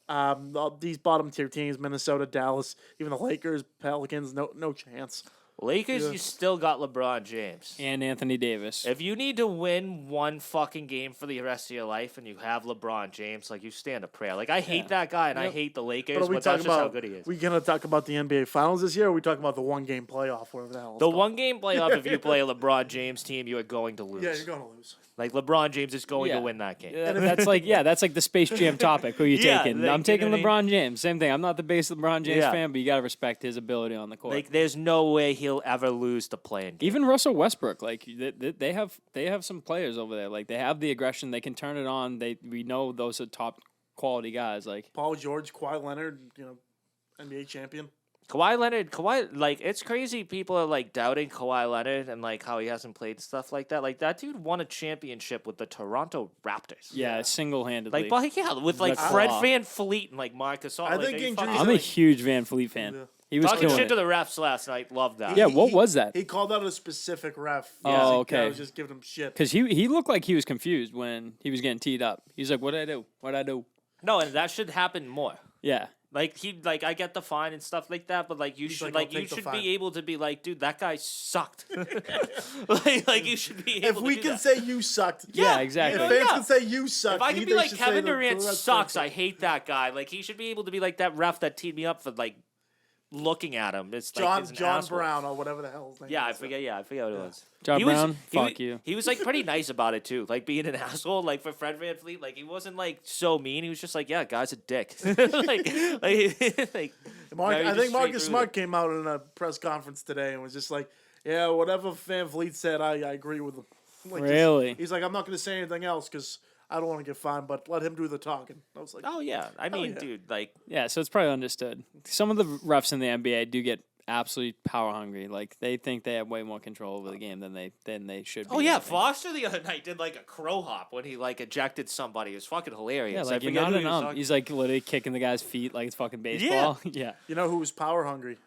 All these bottom tier teams, Minnesota, Dallas, even the Lakers, Pelicans, no chance. Lakers, you still got LeBron James. And Anthony Davis. If you need to win one fucking game for the rest of your life and you have LeBron James, like, you stand a prayer. Like, I hate that guy and I hate the Lakers, but that's just how good he is. We going to talk about the NBA Finals this year, or are we talking about the one-game playoff, whatever the hell it's The called? one-game playoff, if you play a LeBron James team, you are going to lose. Yeah, you're going to lose. Like, LeBron James is going to win that game. That's like the Space Jam topic. Who you taking? Like, I'm taking you know what I LeBron James. Same thing. I'm not the biggest LeBron James Yeah. fan, but you gotta respect his ability on the court. Like, there's no way he'll ever lose the playing game. Even Russell Westbrook, like they have some players over there. Like they have the aggression. They can turn it on. We know those are top quality guys. Like Paul George, Kawhi Leonard, NBA champion. Kawhi Leonard, like, it's crazy people are, like, doubting Kawhi Leonard and, like, how he hasn't played stuff like that. Like, that dude won a championship with the Toronto Raptors. yeah, single-handedly. Like, but yeah, with, like, That's Fred law. VanVleet and, like, Marcus All. I like, think they injuries- fucking- I'm a huge Van Fleet fan. Yeah. He was talking killing shit it. to the refs last night. Love that. Yeah, what was that? He called out a specific ref. Oh, I okay. was just giving him shit. Because he looked like he was confused when he was getting teed up. He's like, "What did I do? What did I do?" No, and that should happen more. Yeah. Like I get the fine and stuff like that, but like you He's should like, "I'll take the be fine." able to be like, dude, that guy sucked. like you should be able If to we do can that. say you sucked, Yeah, exactly. If fans Yeah. can say you sucked, If I can they be like should say Kevin the Durant rest sucks, sucked. I hate that guy. Like he should be able to be like that ref that teed me up for like looking at him. It's like he's an John asshole. Brown or whatever the hell his name Yeah, I is. forget what it was. John He was- Brown, he fuck was- you. He was like pretty nice about it too, like being an asshole. Like for Fred VanVleet, like he wasn't like so mean. He was just like, yeah, guy's a dick. like very I just think Marcus straight Smart through came out in a press conference today and was just like, yeah, whatever Van Vliet said, I agree with him. Like, Really? he's like, I'm not going to say anything else because I don't want to get fined, but let him do the talking. I was like, Oh yeah, I mean, yeah. dude, like Yeah, so it's probably understood. Some of the refs in the NBA do get absolutely power hungry. Like they think they have way more control over the game than they should be. oh yeah, I think. Foster the other night did like a crow hop when he like ejected somebody. It was fucking hilarious. Yeah, I like you're forget not who an he was talking- He's like literally kicking the guy's feet like it's fucking baseball. Yeah. you know who was power hungry?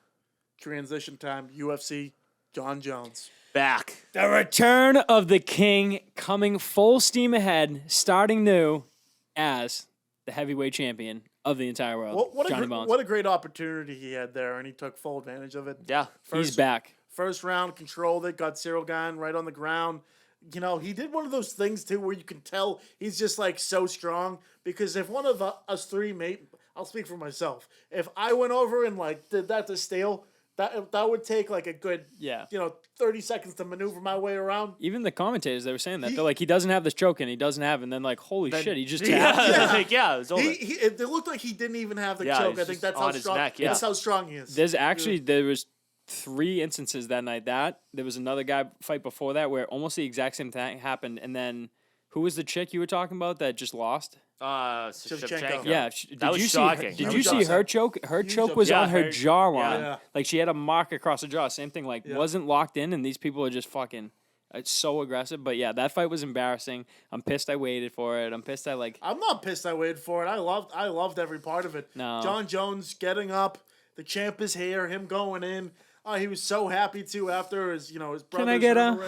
Transition time, UFC, Jon Jones. back. The return of the king coming full steam ahead, starting new as the heavyweight champion of the entire world. Johnny Bones. What a great opportunity he had there, and he took full advantage of it. Yeah, He's back. First round, controlled it, got Cyril Gane right on the ground. You know, he did one of those things, too, where you can tell he's just, like, so strong. Because if one of us three, I'll speak for myself. If I went over and, like, did that to Steele, that would take, like, a good, Yeah. 30 seconds to maneuver my way around. Even the commentators, they were saying that. They're like, he doesn't have this choke and he doesn't have it. And then, like, holy shit, he just tapped. yeah, like, yeah, it was over. It looked like he didn't even have the Yeah, choke. he's I think just that's on how his strong. neck, yeah. That's how strong he is. There was 3 instances that night. There was another guy fight before that where almost the exact same thing happened. And then, who was the chick you were talking about that just lost? Shevchenko. Yeah, That was shocking. Did That you was see her shocking. choke? Her Huge choke was upset. on her Yeah, her- jawline. yeah. Like she had a mark across the jaw. Same thing. Like Yeah. wasn't locked in, and these people are just fucking. It's so aggressive. But yeah, that fight was embarrassing. I'm pissed I waited for it. I'm pissed I like. I'm not pissed I waited for it. I loved every part of it. No. Jon Jones getting up, the champ is here, him going in. Oh, he was so happy too after his his brothers. Can I get were a in the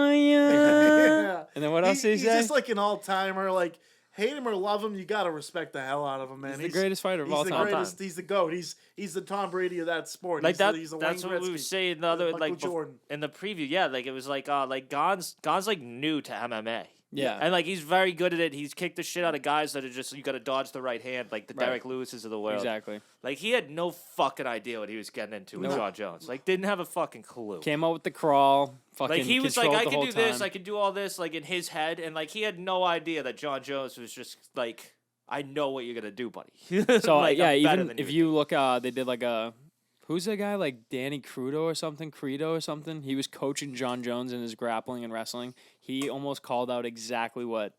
ring. yeah? And then what else did he He's say? just like an all timer. Like hate him or love him, you gotta respect the hell out of him, man. He's the greatest fighter of all the time. greatest. He's the GOAT. He's the Tom Brady of that sport. Like he's that. He's the That's Wayne what we Gretzky. were saying the other Michael like Jordan. in the preview. Yeah, like it was like Gon's like new to MMA. Yeah. And like he's very good at it. He's kicked the shit out of guys that are just you got to dodge the right hand, like the Right. Derek Lewis's of the world. Exactly. Like he had no fucking idea what he was getting into with Jon Jones. Like didn't have a fucking clue. Came out with the crawl. Fucking Like he was like, controlled I the can whole do this, time. I can do all this, like in his head, and like he had no idea that Jon Jones was just like, I know what you're gonna do, buddy. So Like, yeah, I'm better even than if you look, they did like a. Who's that guy like Danny Credo or something? He was coaching Jon Jones in his grappling and wrestling. He almost called out exactly what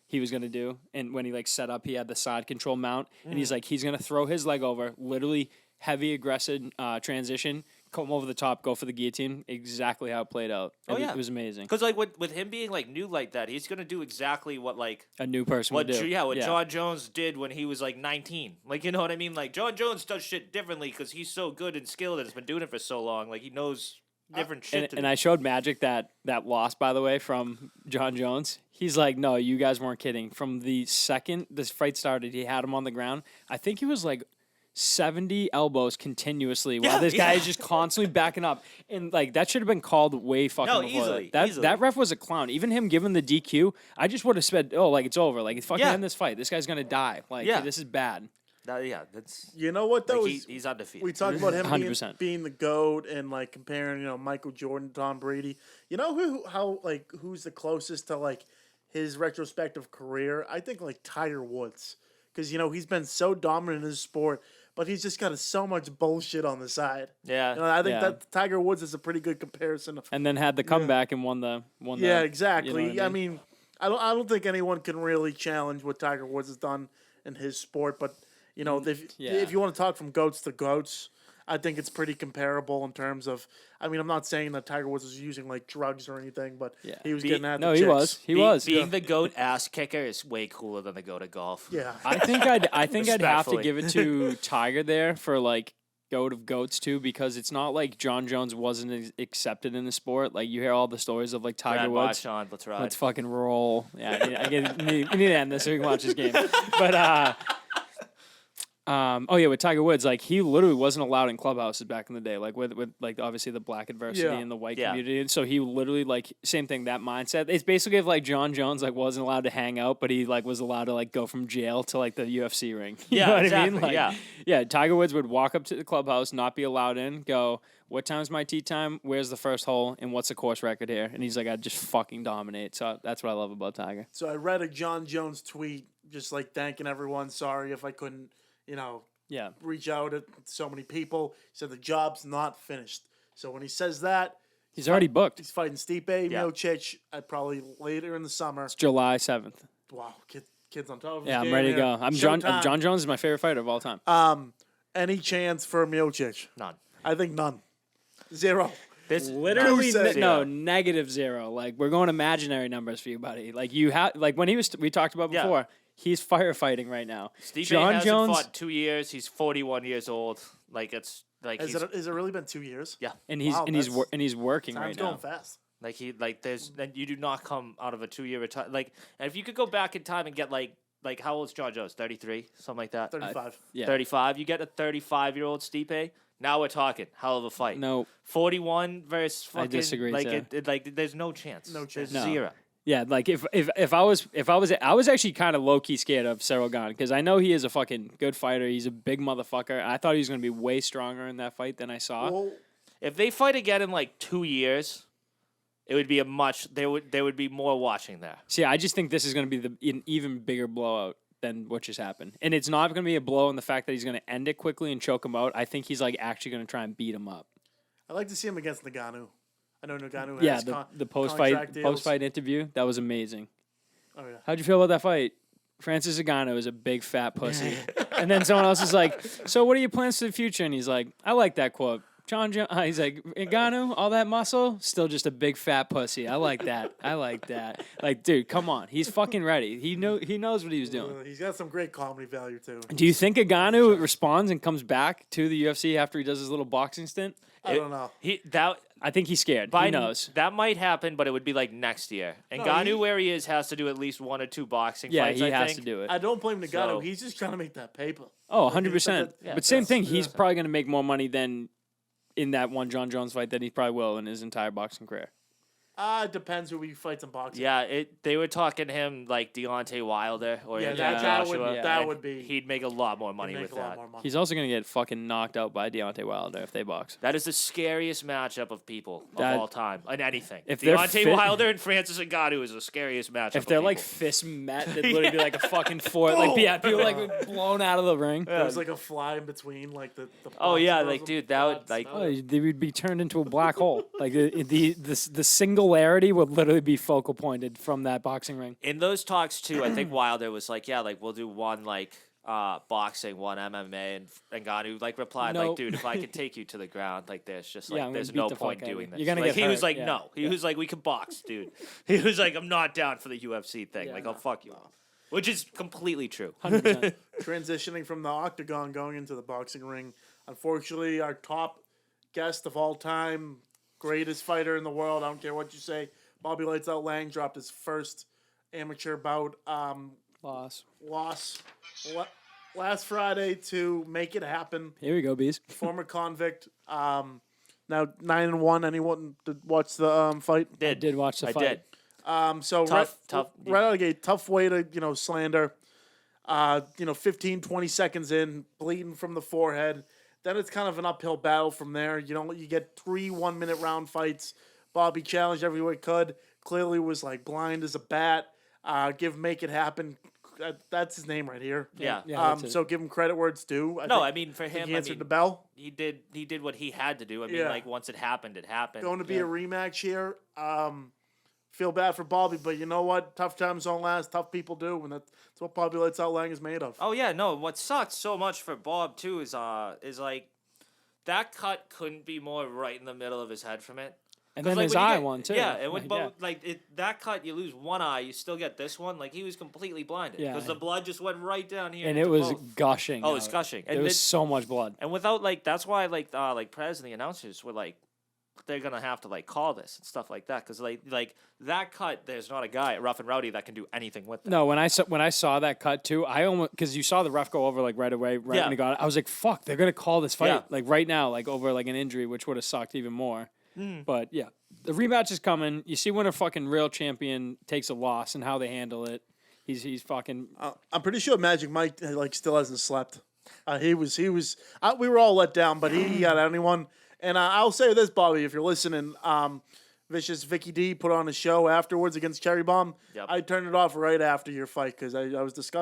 he was gonna do, and when he like set up, he had the side control mount, and he's like he's gonna throw his leg over, literally heavy aggressive transition, come over the top, go for the guillotine. Exactly how it played out. It was amazing. Because like with him being like new like that, he's gonna do exactly what like A new person would do. what Jon Jones did when he was like 19. Like you know what I mean? Like Jon Jones does shit differently because he's so good and skilled and has been doing it for so long. Like he knows different shit. And I showed Magic that loss, by the way, from Jon Jones. He's like, no, you guys weren't kidding. From the second this fight started, he had him on the ground. I think he was like 70 elbows continuously while this guy is just constantly backing up. And like that should have been called way fucking before easily, that. easily. That ref was a clown. Even him giving the DQ, I just would have said, oh, like it's over. Like it's fucking end this fight. This guy's gonna die. Like this is bad. That's You know what though? like he's undefeated. We talk about him 100%. being the GOAT and like comparing, Michael Jordan to Tom Brady. You know who's the closest to like his retrospective career? I think like Tiger Woods, because he's been so dominant in his sport, but he's just got so much bullshit on the side. Yeah. I think that Tiger Woods is a pretty good comparison. And then had the comeback and won the. Yeah, exactly. You know what I mean? I don't think anyone can really challenge what Tiger Woods has done in his sport, but. If you want to talk from goats to goats, I think it's pretty comparable in terms of. I mean, I'm not saying that Tiger Woods was using like drugs or anything, but he was getting at the chicks. He was. He was. Being the GOAT ass kicker is way cooler than the GOAT of golf. Yeah, I think I'd have to Respectfully. give it to Tiger there for like GOAT of goats too, because it's not like Jon Jones wasn't accepted in the sport. Like you hear all the stories of like Tiger Brad Woods. Marchand, let's ride. Let's fucking roll. Yeah, we need to end this so we can watch this game. But with Tiger Woods, like he literally wasn't allowed in clubhouses back in the day, like with like obviously the black adversity and the white community. And so he literally like same thing, that mindset. It's basically if like Jon Jones like wasn't allowed to hang out, but he like was allowed to like go from jail to like the UFC ring. You know what I mean? Like, yeah. Tiger Woods would walk up to the clubhouse, not be allowed in, go, what time's my tee time? Where's the first hole? And what's the course record here? And he's like, I just fucking dominate. So that's what I love about Tiger. So I read a Jon Jones tweet just like thanking everyone. Sorry if I couldn't, reach out to so many people. He said the job's not finished. So when he says that, he's already booked. He's fighting Stipe Miocic probably later in the summer. It's July 7th. Wow, kids on top of his Yeah, I'm game ready to here. go. Showtime. Jon Jones is my favorite fighter of all time. Any chance for Miocic? None. I think none. Zero. Literally, Zero. -0. Like we're going imaginary numbers for you, buddy. Like you have, like when we talked about before. He's firefighting right now. Stipe Jon hasn't Jones fought 2 years. He's 41 years old. Like it's like Has it really been 2 years? Yeah. and he's working right Time's now. going fast. then you do not come out of a 2 year retirement. Like, and if you could go back in time and get like how old is Jon Jones? 33, something like that. 35. Yeah. 35. You get a 35-year-old Stipe. Now we're talking hell of a fight. No, 41 versus fucking. I disagree, Like too. there's no chance. No chance. There's No. zero. yeah, like if I was actually kind of low key scared of Cyril Gane because I know he is a fucking good fighter. He's a big motherfucker. I thought he was going to be way stronger in that fight than I saw. Well, If they fight again in like 2 years, it would be there would be more watching there. See, I just think this is going to be an even bigger blowout than what just happened. And it's not going to be a blow in the fact that he's going to end it quickly and choke him out. I think he's like actually going to try and beat him up. I'd like to see him against Ngannou. I know Ngannou Yeah, has the contract deals. post fight interview, that was amazing. Oh, yeah. How'd you feel about that fight? Francis Ngannou is a big fat pussy. And then someone else is like, so what are your plans for the future? And he's like, I like that quote. He's like, Ngannou, all that muscle, still just a big fat pussy. I like that. Like, dude, come on. He's fucking ready. He knows what he was doing. He's got some great comedy value, too. Do you think Ngannou responds and comes back to the UFC after he does his little boxing stint? I don't know. I think he's scared. Biden, He knows. That might happen, but it would be like next year. And Ngannou, where he is, has to do at least 1 or 2 boxing Yeah, fights. he I has think. to do it. I don't blame Ngannou. So- He's just trying to make that paper. Oh, 100%. Yeah, But same that's- thing, he's probably going to make more money than in that one Jon Jones fight than he probably will in his entire boxing career. It depends who he fights in boxing. Yeah, they were talking him like Deontay Wilder or Yeah, Anthony that would- Joshua. that and would be- He'd make a lot more money Make with a lot that. more money. He's also going to get fucking knocked out by Deontay Wilder if they box. That is the scariest matchup of people That- of all time in anything. If they're Deontay fit- Wilder and Francis Ngannou is the scariest matchup. If they're of like people. fists met, they'd literally be like a fucking fort. Like, yeah, people like blown out of the ring. There's like a fly in between, like the Oh, yeah, boxing like, gloves dude, and that would, pads. like- That Oh, would- they would be turned into a black hole. Like the singularity would literally be focal pointed from that boxing ring. in those talks too, I think Wilder was like, yeah, like we'll do one like boxing, one MMA, and Ngannou like replied like, Nope. dude, if I could take you to the ground, like there's just like Yeah, I'm gonna there's beat no the fuck point out of doing you. this. You're gonna Like, get he was hurt, like, yeah. no, he was like, we could box, dude. He was like, I'm not down for the UFC thing. Yeah, like no, I'll fuck you off, which is completely true. 100%. transitioning from the octagon going into the boxing ring. Unfortunately, our top guest of all time greatest fighter in the world. I don't care what you say. Bobby Lights Out Laing dropped his first amateur bout Loss. last Friday to make it happen. Here we go, bees. Former convict. Now 9-1. Anyone did watch the fight? I did watch the fight. I did. So Tough. right out of the gate, tough way to slander. 15, 20 seconds in, bleeding from the forehead. Then it's kind of an uphill battle from there. You get 3 1-minute round fights. Bobby challenged every way he could. Clearly was like blind as a bat. Make it happen. That's his name right here. Yeah. So give him credit where it's due. I mean, for him, he answered the bell. He did what he had to do. I mean, like once it happened, it happened. Going to be a rematch here. Feel bad for Bobby, but you know what? Tough times don't last. Tough people do, and that's what Bobby Lights Out Laing is made of. Oh yeah, no. What sucks so much for Bob too is like that cut couldn't be more right in the middle of his head from it. And then his eye one too. Yeah, it would that cut. You lose one eye, you still get this one. Like he was completely blinded because the blood just went right down here. And it was gushing. Oh, it's gushing. There was so much blood. And without that's why Prez and the announcers were like, they're gonna have to call this and stuff like that because like that cut. There's not a guy at Rough N Rowdy that can do anything with it. No, when I saw that cut too, I almost because you saw the ref go over right away, when he got it. I was like, fuck, they're gonna call this fight right now, over an injury, which would have sucked even more. But yeah, the rematch is coming. You see when a fucking real champion takes a loss and how they handle it. He's fucking. I'm pretty sure Magic Mike still hasn't slept. He was. We were all let down, but he got anyone. And I'll say this, Bobby, if you're listening, Vicious Vicky D put on a show afterwards against Cherry Bomb. Yep. I turned it off right after your fight because I was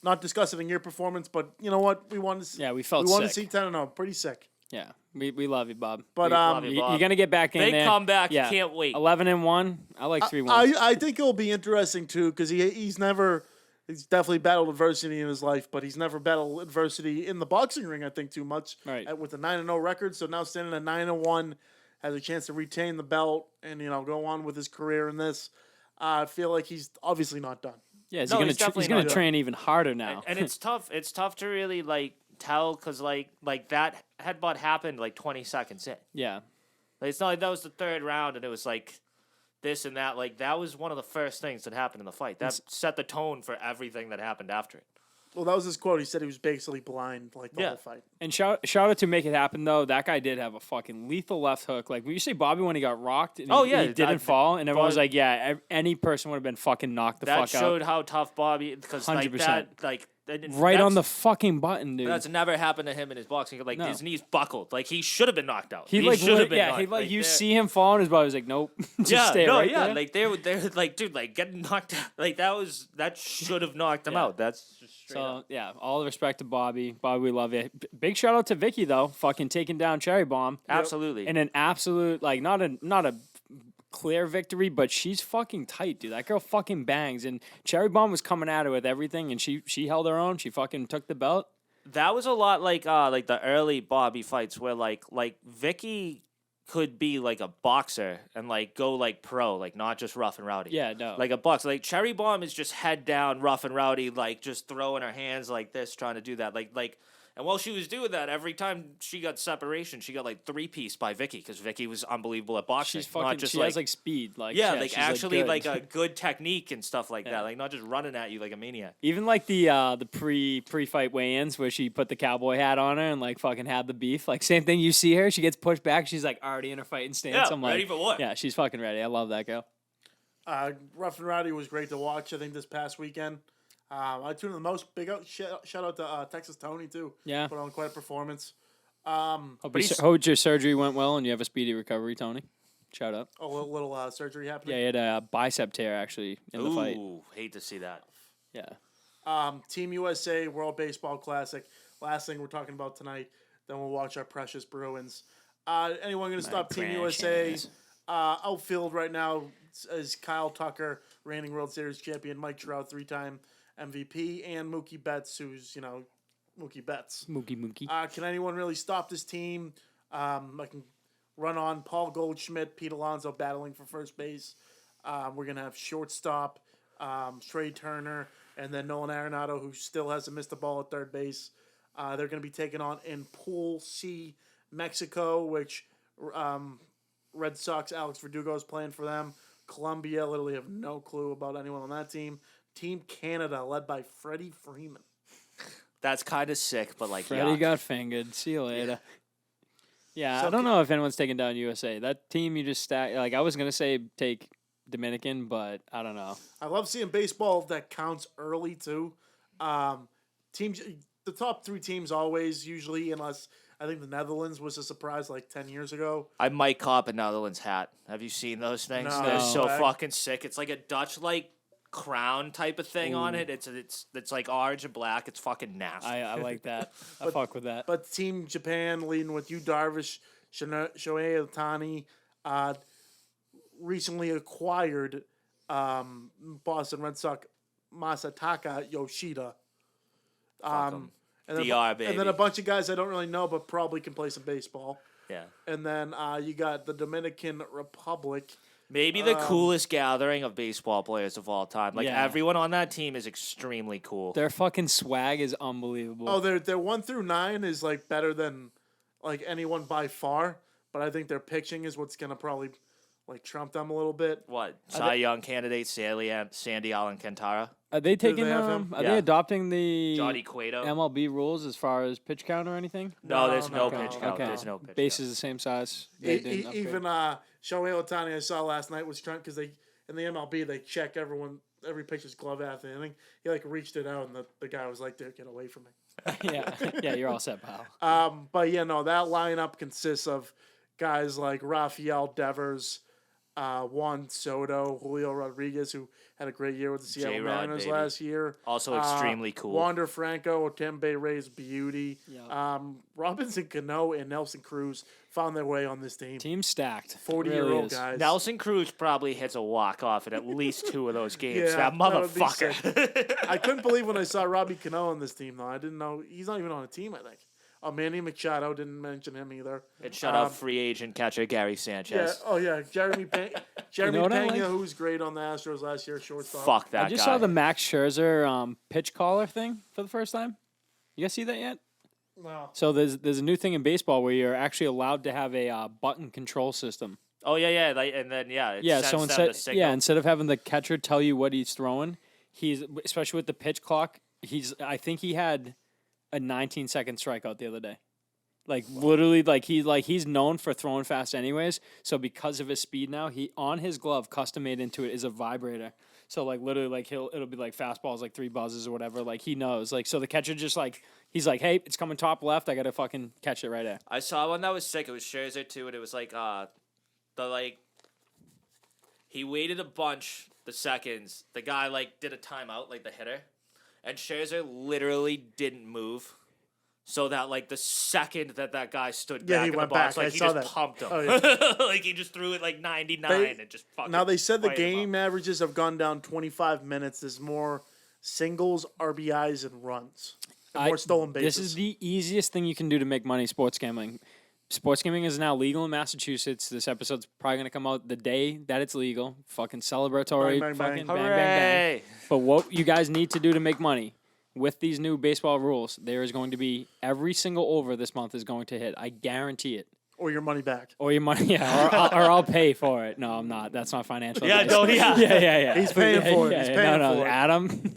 not discussing your performance, but you know what? We wanted to. We felt we wanted sick. to see 10-0. Pretty sick. Yeah, we love you, Bob. But you're gonna get back in they there. come back. Yeah. Can't wait. 11-1. I like 3-1. I think it'll be interesting too because he's definitely battled adversity in his life, but he's never battled adversity in the boxing ring, I think, too much. Right. With a 9-0 record, so now standing at 9-1, has a chance to retain the belt and go on with his career in this. I feel like he's obviously not done. Yeah, he's gonna train even harder now. And it's tough. It's tough to really tell because that headbutt happened 20 seconds in. Yeah. It's not like that was the third round and it was this and that. That was one of the first things that happened in the fight. That set the tone for everything that happened after it. Well, that was his quote. He said he was basically blind the whole fight. And shout out to Make It Happen, though. That guy did have a fucking lethal left hook. When you say Bobby when he got rocked and he didn't fall, and everyone was like, yeah, any person would have been fucking knocked the fuck out. That showed how tough Bobby, because 100%. Right on the fucking button, dude. That's never happened to him in his boxing. His knees buckled. He should have been knocked out. He should have been knocked out. You see him fall and his body was like, nope. Just stay right there. They're dude, getting knocked out. That should have knocked him out. That's just straight up. Yeah, all the respect to Bobby. Bobby, we love you. Big shout out to Vicky, though. Fucking taking down Cherry Bomb. Absolutely. And an absolute, not a clear victory, but she's fucking tight, dude. That girl fucking bangs. And Cherry Bomb was coming at her with everything, and she held her own. She fucking took the belt. That was a lot like the early Bobby fights where Vicky could be a boxer and go pro, not just Rough and Rowdy. Yeah, no. A boxer. Cherry Bomb is just head down, Rough and Rowdy, just throwing her hands like this, trying to do that. And while she was doing that, every time she got separation, she got 3-piece by Vicky because Vicky was unbelievable at boxing. She's fucking. Not just she has speed. she's actually a good technique and stuff like that. Not just running at you like a maniac. Even the pre-fight weigh-ins where she put the cowboy hat on her and fucking had the beef. Same thing. You see her, she gets pushed back. She's already in her fighting stance. Yeah, I'm ready for what? Yeah, she's fucking ready. I love that girl. Rough and Rowdy was great to watch. I think this past weekend. I tuned in the most. Big shout out to Texas Tony too. Yeah, put on quite a performance. Hope your surgery went well and you have a speedy recovery, Tony. Shout out. A little surgery happening. Yeah, he had a bicep tear actually in the fight. Ooh, hate to see that. Yeah. Team USA World Baseball Classic. Last thing we're talking about tonight. Then we'll watch our precious Bruins. Anyone going to stop Team USA? Outfield right now is Kyle Tucker, reigning World Series champion, Mike Trout, 3-time MVP, and Mookie Betts, who's, Mookie Betts. Mookie. Can anyone really stop this team? I can run on Paul Goldschmidt, Pete Alonso battling for first base. We're going to have shortstop, Trey Turner, and then Nolan Arenado, who still hasn't missed a ball at third base. They're going to be taken on in Pool C, Mexico, which Red Sox, Alex Verdugo is playing for them. Colombia, literally have no clue about anyone on that team. Team Canada, led by Freddie Freeman. That's kind of sick, but like, Freddie yuck. got fingered. See you later. Yeah, So I don't know if anyone's taking down USA. That team you just stacked. Like I was gonna say take Dominican, but I don't know. I love seeing baseball that counts early too. Teams, the top 3 teams always usually, unless I think the Netherlands was a surprise like 10 years ago. I might cop a Netherlands hat. Have you seen those things? No. They're so No. fucking sick. It's like a Dutch like crown type of thing on it. It's like orange and black. It's fucking nasty. I like that. I fuck with that. But Team Japan, leading with Yu Darvish, Shohei Ohtani, recently acquired Boston Red Sox Masataka Yoshida. Fuck 'em. And then, DR, and then baby. a bunch of guys I don't really know, but probably can play some baseball. Yeah. And then you got the Dominican Republic. Maybe the coolest gathering of baseball players of all time. Like Yeah. everyone on that team is extremely cool. Their fucking swag is unbelievable. Oh, their 1 through 9 is like better than like anyone by far. But I think their pitching is what's gonna probably like trump them a little bit. What? Cy Young candidate Sandy Alcantara, Are they taking? they have him? Are Yeah. they adopting the Johnny Cueto. MLB rules as far as pitch count or anything? No, there's No, no, no, pitch no. count. Okay. There's no pitch Base count. is the same size. They didn't upgrade. Even Shohei Ohtani I saw last night was trying because they in the MLB they check every pitcher's glove after the inning. He like reached it out and the guy was like, "Dude, get away from me." yeah, you're all set, pal. But yeah, no, that lineup consists of guys like Rafael Devers, Juan Soto, Julio Rodriguez, who had a great year with the Seattle J-Rod, Mariners baby. last year. Also extremely cool. Wander Franco, Otembe Reyes Beauty. Yeah. Robinson Cano and Nelson Cruz found their way on this team. Team stacked. 40-year-old Really is. guys. Nelson Cruz probably hits a walk-off in at least 2 of those games. Yeah, that that would be motherfucker. I couldn't believe when I saw Robbie Cano on this team, though. I didn't know. He's not even on a team, I think. Oh, Manny Machado, didn't mention him either. And shut up free agent catcher Gary Yeah. Sanchez. Oh, yeah. Jeremy Pena, what I like? who was great on the Astros last year, shortstop. Fuck that I just guy. saw the Max Scherzer pitch caller thing for the first time. You guys see that yet? No. So there's a new thing in baseball where you're actually allowed to have a button control system. Oh yeah. Like, and then it Yeah, sends so them instead the signal. instead of having the catcher tell you what he's throwing, he's especially with the pitch clock, I think he had a 19-second strikeout the other day. Like literally, he's known for throwing fast anyways. So because of his speed now, he on his glove, custom made into it is a vibrator. So like literally, like it'll be like fastballs, like 3 buzzes or whatever. Like he knows. Like so the catcher just like he's like, hey, it's coming top left. I gotta fucking catch it right there. I saw one that was sick. It was Scherzer too, and it was like he waited a bunch the seconds. The guy like did a timeout, like the hitter, and Scherzer literally didn't move. So that like the second that guy stood Yeah, back he in the went box, back. like I he saw just that. pumped him. Oh, yeah. Like he just threw it like 99 and just fucking. Now, they said the fired him game up. averages have gone down 25 minutes. There's more singles, RBIs, and runs. And more stolen bases. This is the easiest thing you can do to make money. Sports gambling. Sports gambling is now legal in Massachusetts. This episode's probably going to come out the day that it's legal. Fucking celebratory. Bang, bang, fucking bang. bang, bang, bang. Hooray! But what you guys need to do to make money with these new baseball rules, there is going to be every single over this month is going to hit. I guarantee it. Or your money back. Or your money, yeah, or I'll pay for it. No, I'm not. That's not financial. Yeah, advice. don't. Yeah. yeah. He's paying for it. He's paying no, for it. Adam.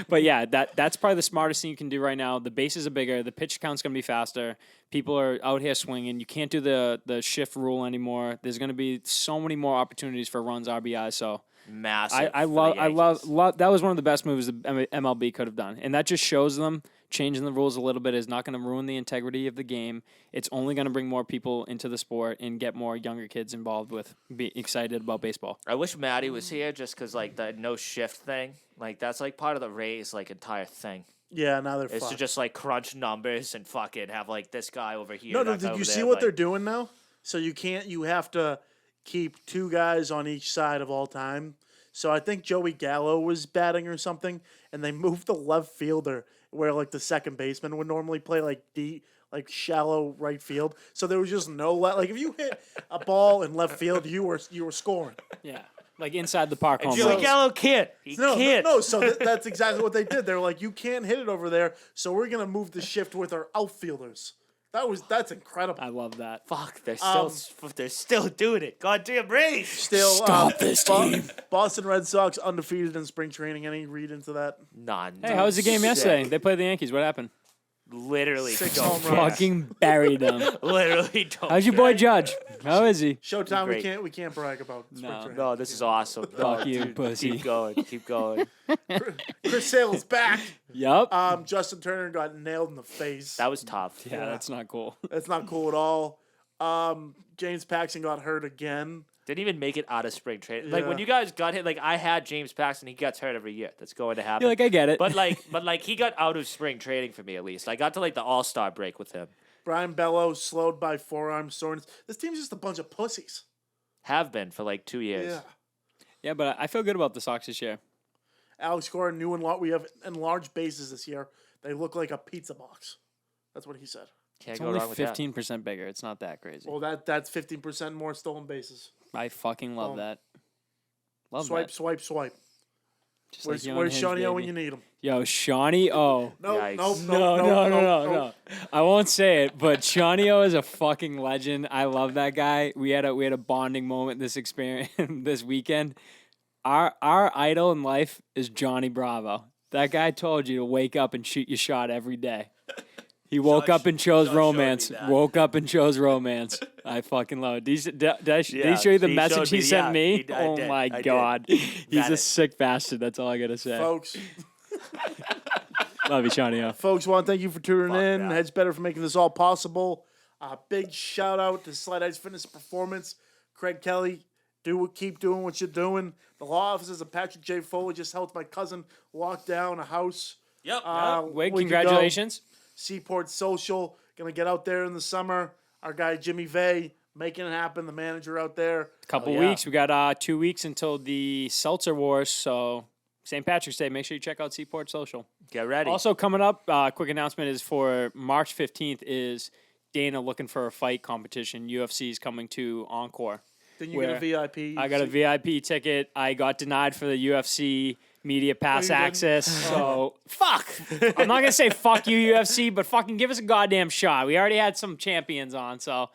But yeah, that's probably the smartest thing you can do right now. The bases are bigger. The pitch count's gonna be faster. People are out here swinging. You can't do the shift rule anymore. There's gonna be so many more opportunities for runs, RBI. So Massive. I love. That was one of the best moves the MLB could have done, and that just shows them changing the rules a little bit is not going to ruin the integrity of the game. It's only going to bring more people into the sport and get more younger kids involved with be excited about baseball. I wish Maddie was here just because like the no shift thing, like that's like part of the Rays like entire thing. Yeah, now they're Is fucked. to just like crunch numbers and fucking have like this guy over here. No, that guy did over you see there, what like- they're doing now? So you have to keep 2 guys on each side of all time. So I think Joey Gallo was batting or something, and they moved the left fielder where like the second baseman would normally play like deep, like shallow right field. So there was just no like if you hit a ball in left field, you were scoring. Yeah, like inside the park. And home Joey runs. Gallo can't. He can't. No. So that's exactly what they did. They were like, you can't hit it over there, so we're gonna move the shift with our outfielders. That's incredible. I love that. Fuck, they're still doing it. Goddamn right. Still, Stop this team. Boston Red Sox undefeated in spring training. Any read into that? Nah, Hey, how was the game yesterday? They played the Yankees. What happened? Literally, 6 don't home care. runs. Fucking buried them. Literally, don't. How's your boy Judge? How is he? Showtime. Great. We can't brag about spring No. training. No, this is awesome. No, Fuck you, dude, pussy. Keep going. Keep going. Chris Sale's back. Yup. Justin Turner got nailed in the face. That was tough. Yeah, that's not cool. That's not cool at all. James Paxton got hurt again. Didn't even make it out of spring training. Like when Yeah. you guys got hit, like I had James Paxton. He gets hurt every year. That's going to happen. You're like, I get it. But like he got out of spring training for me at least. I got to like the All-Star break with him. Brian Bellows slowed by forearm soreness. This team's just a bunch of pussies. Have been for like 2 years. Yeah. Yeah, but I feel good about the Sox this year. Alex Cora, we have enlarged bases this year. They look like a pizza box. That's what he said. Can't It's go only wrong with that. 15% bigger. It's not that crazy. Well, that's 15% more stolen bases. I fucking love Boom. that. Love Swipe, that. swipe, swipe. Just Where's, like you on where's Hinge, Shawnee O when baby. you need him? Yo, Shawnee O. No, Yikes. No. I won't say it, but Shawnee O is a fucking legend. I love that guy. We had a bonding moment this experience this weekend. Our idol in life is Johnny Bravo. That guy told you to wake up and shoot your shot every day. He woke up and chose romance. Woke up and chose romance. I fucking love it. Did he show you the he message showed he me, sent yeah. me? I Oh did, my I did. God. He's Got a it. sick bastard. That's all I got to say. Folks, Love you, Shawnee O. want to thank you for tuning Fuck in. that. Heads Better for making this all possible. Big shout out to Slide Ice Fitness Performance. Craig Kelly, keep doing what you're doing. The law offices of Patrick J. Foley just helped my cousin lock down a house. Yep. Wait, week ago. congratulations. Seaport Social, gonna get out there in the summer. Our guy Jimmy Vay making it happen. The manager out there. Couple yeah. weeks. We got 2 weeks until the Seltzer Wars. So St. Patrick's Day. Make sure you check out Seaport Social. Get ready. Also coming up, quick announcement is for March 15th is Dana looking for a fight competition. UFC is coming to Encore. Then you get a Where VIP. I got a VIP ticket. I got denied for the UFC media pass you didn't? access. So fuck. I'm not gonna say fuck you UFC, but fucking give us a goddamn shot. We already had some champions on, so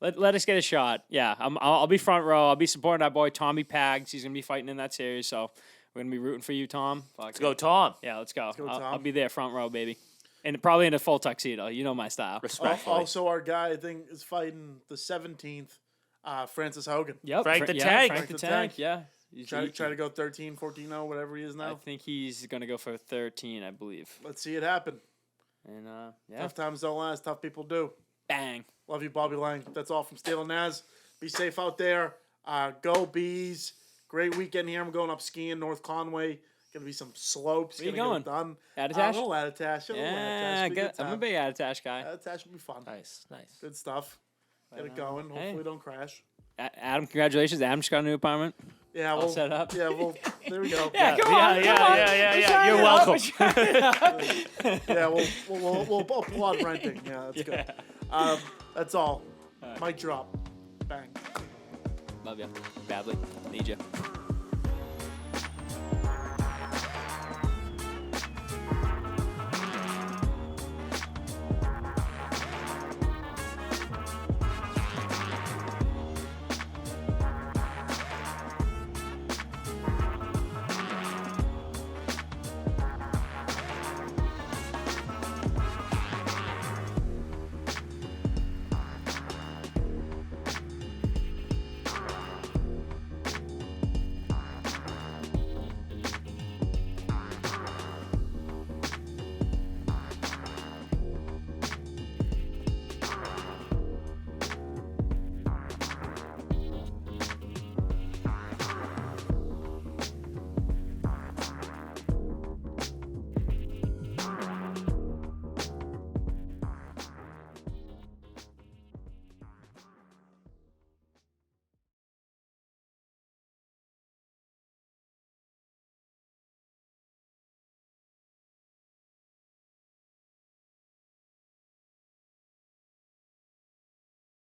let us get a shot. Yeah, I'll be front row. I'll be supporting our boy Tommy Pags. He's gonna be fighting in that series, so we're gonna be rooting for you, Tom. Fuck Let's go, Tom. Yeah, let's go. go, I'll Tom. be there front row, baby, and probably in a full tuxedo. You know my style. Respectfully. Also, our guy I think is fighting the 17th. Francis Hogan. Yep. Frank the yeah, Tank. Frank the Frank the Tank. Tank. Yeah. He's- Try to go 13, 14-0, whatever he is I now. think he's gonna go for 13, I believe. Let's see it happen. And yeah, Tough times don't last. Tough people do. bang. Love you, Bobby Laing. That's all from Steele Nazz. Be safe out there. Go Bees. Great weekend here. I'm going up skiing North Conway. Gonna be some slopes. Where you Gonna going? Get it done. Attitash? A little Attitash. Yeah, I'm a big Attitash guy. Attitash will be fun. Nice. Good stuff. Get it going. Hey. Hopefully don't crash. Adam, congratulations. Adam just got a new apartment. Yeah, All we'll set up. Yeah, well, there we go. Yeah, come on. Yeah. You're welcome. Yeah, we'll applaud renting. Yeah, that's good. That's all. Mic drop. Bang. Love you. Badly. Need you.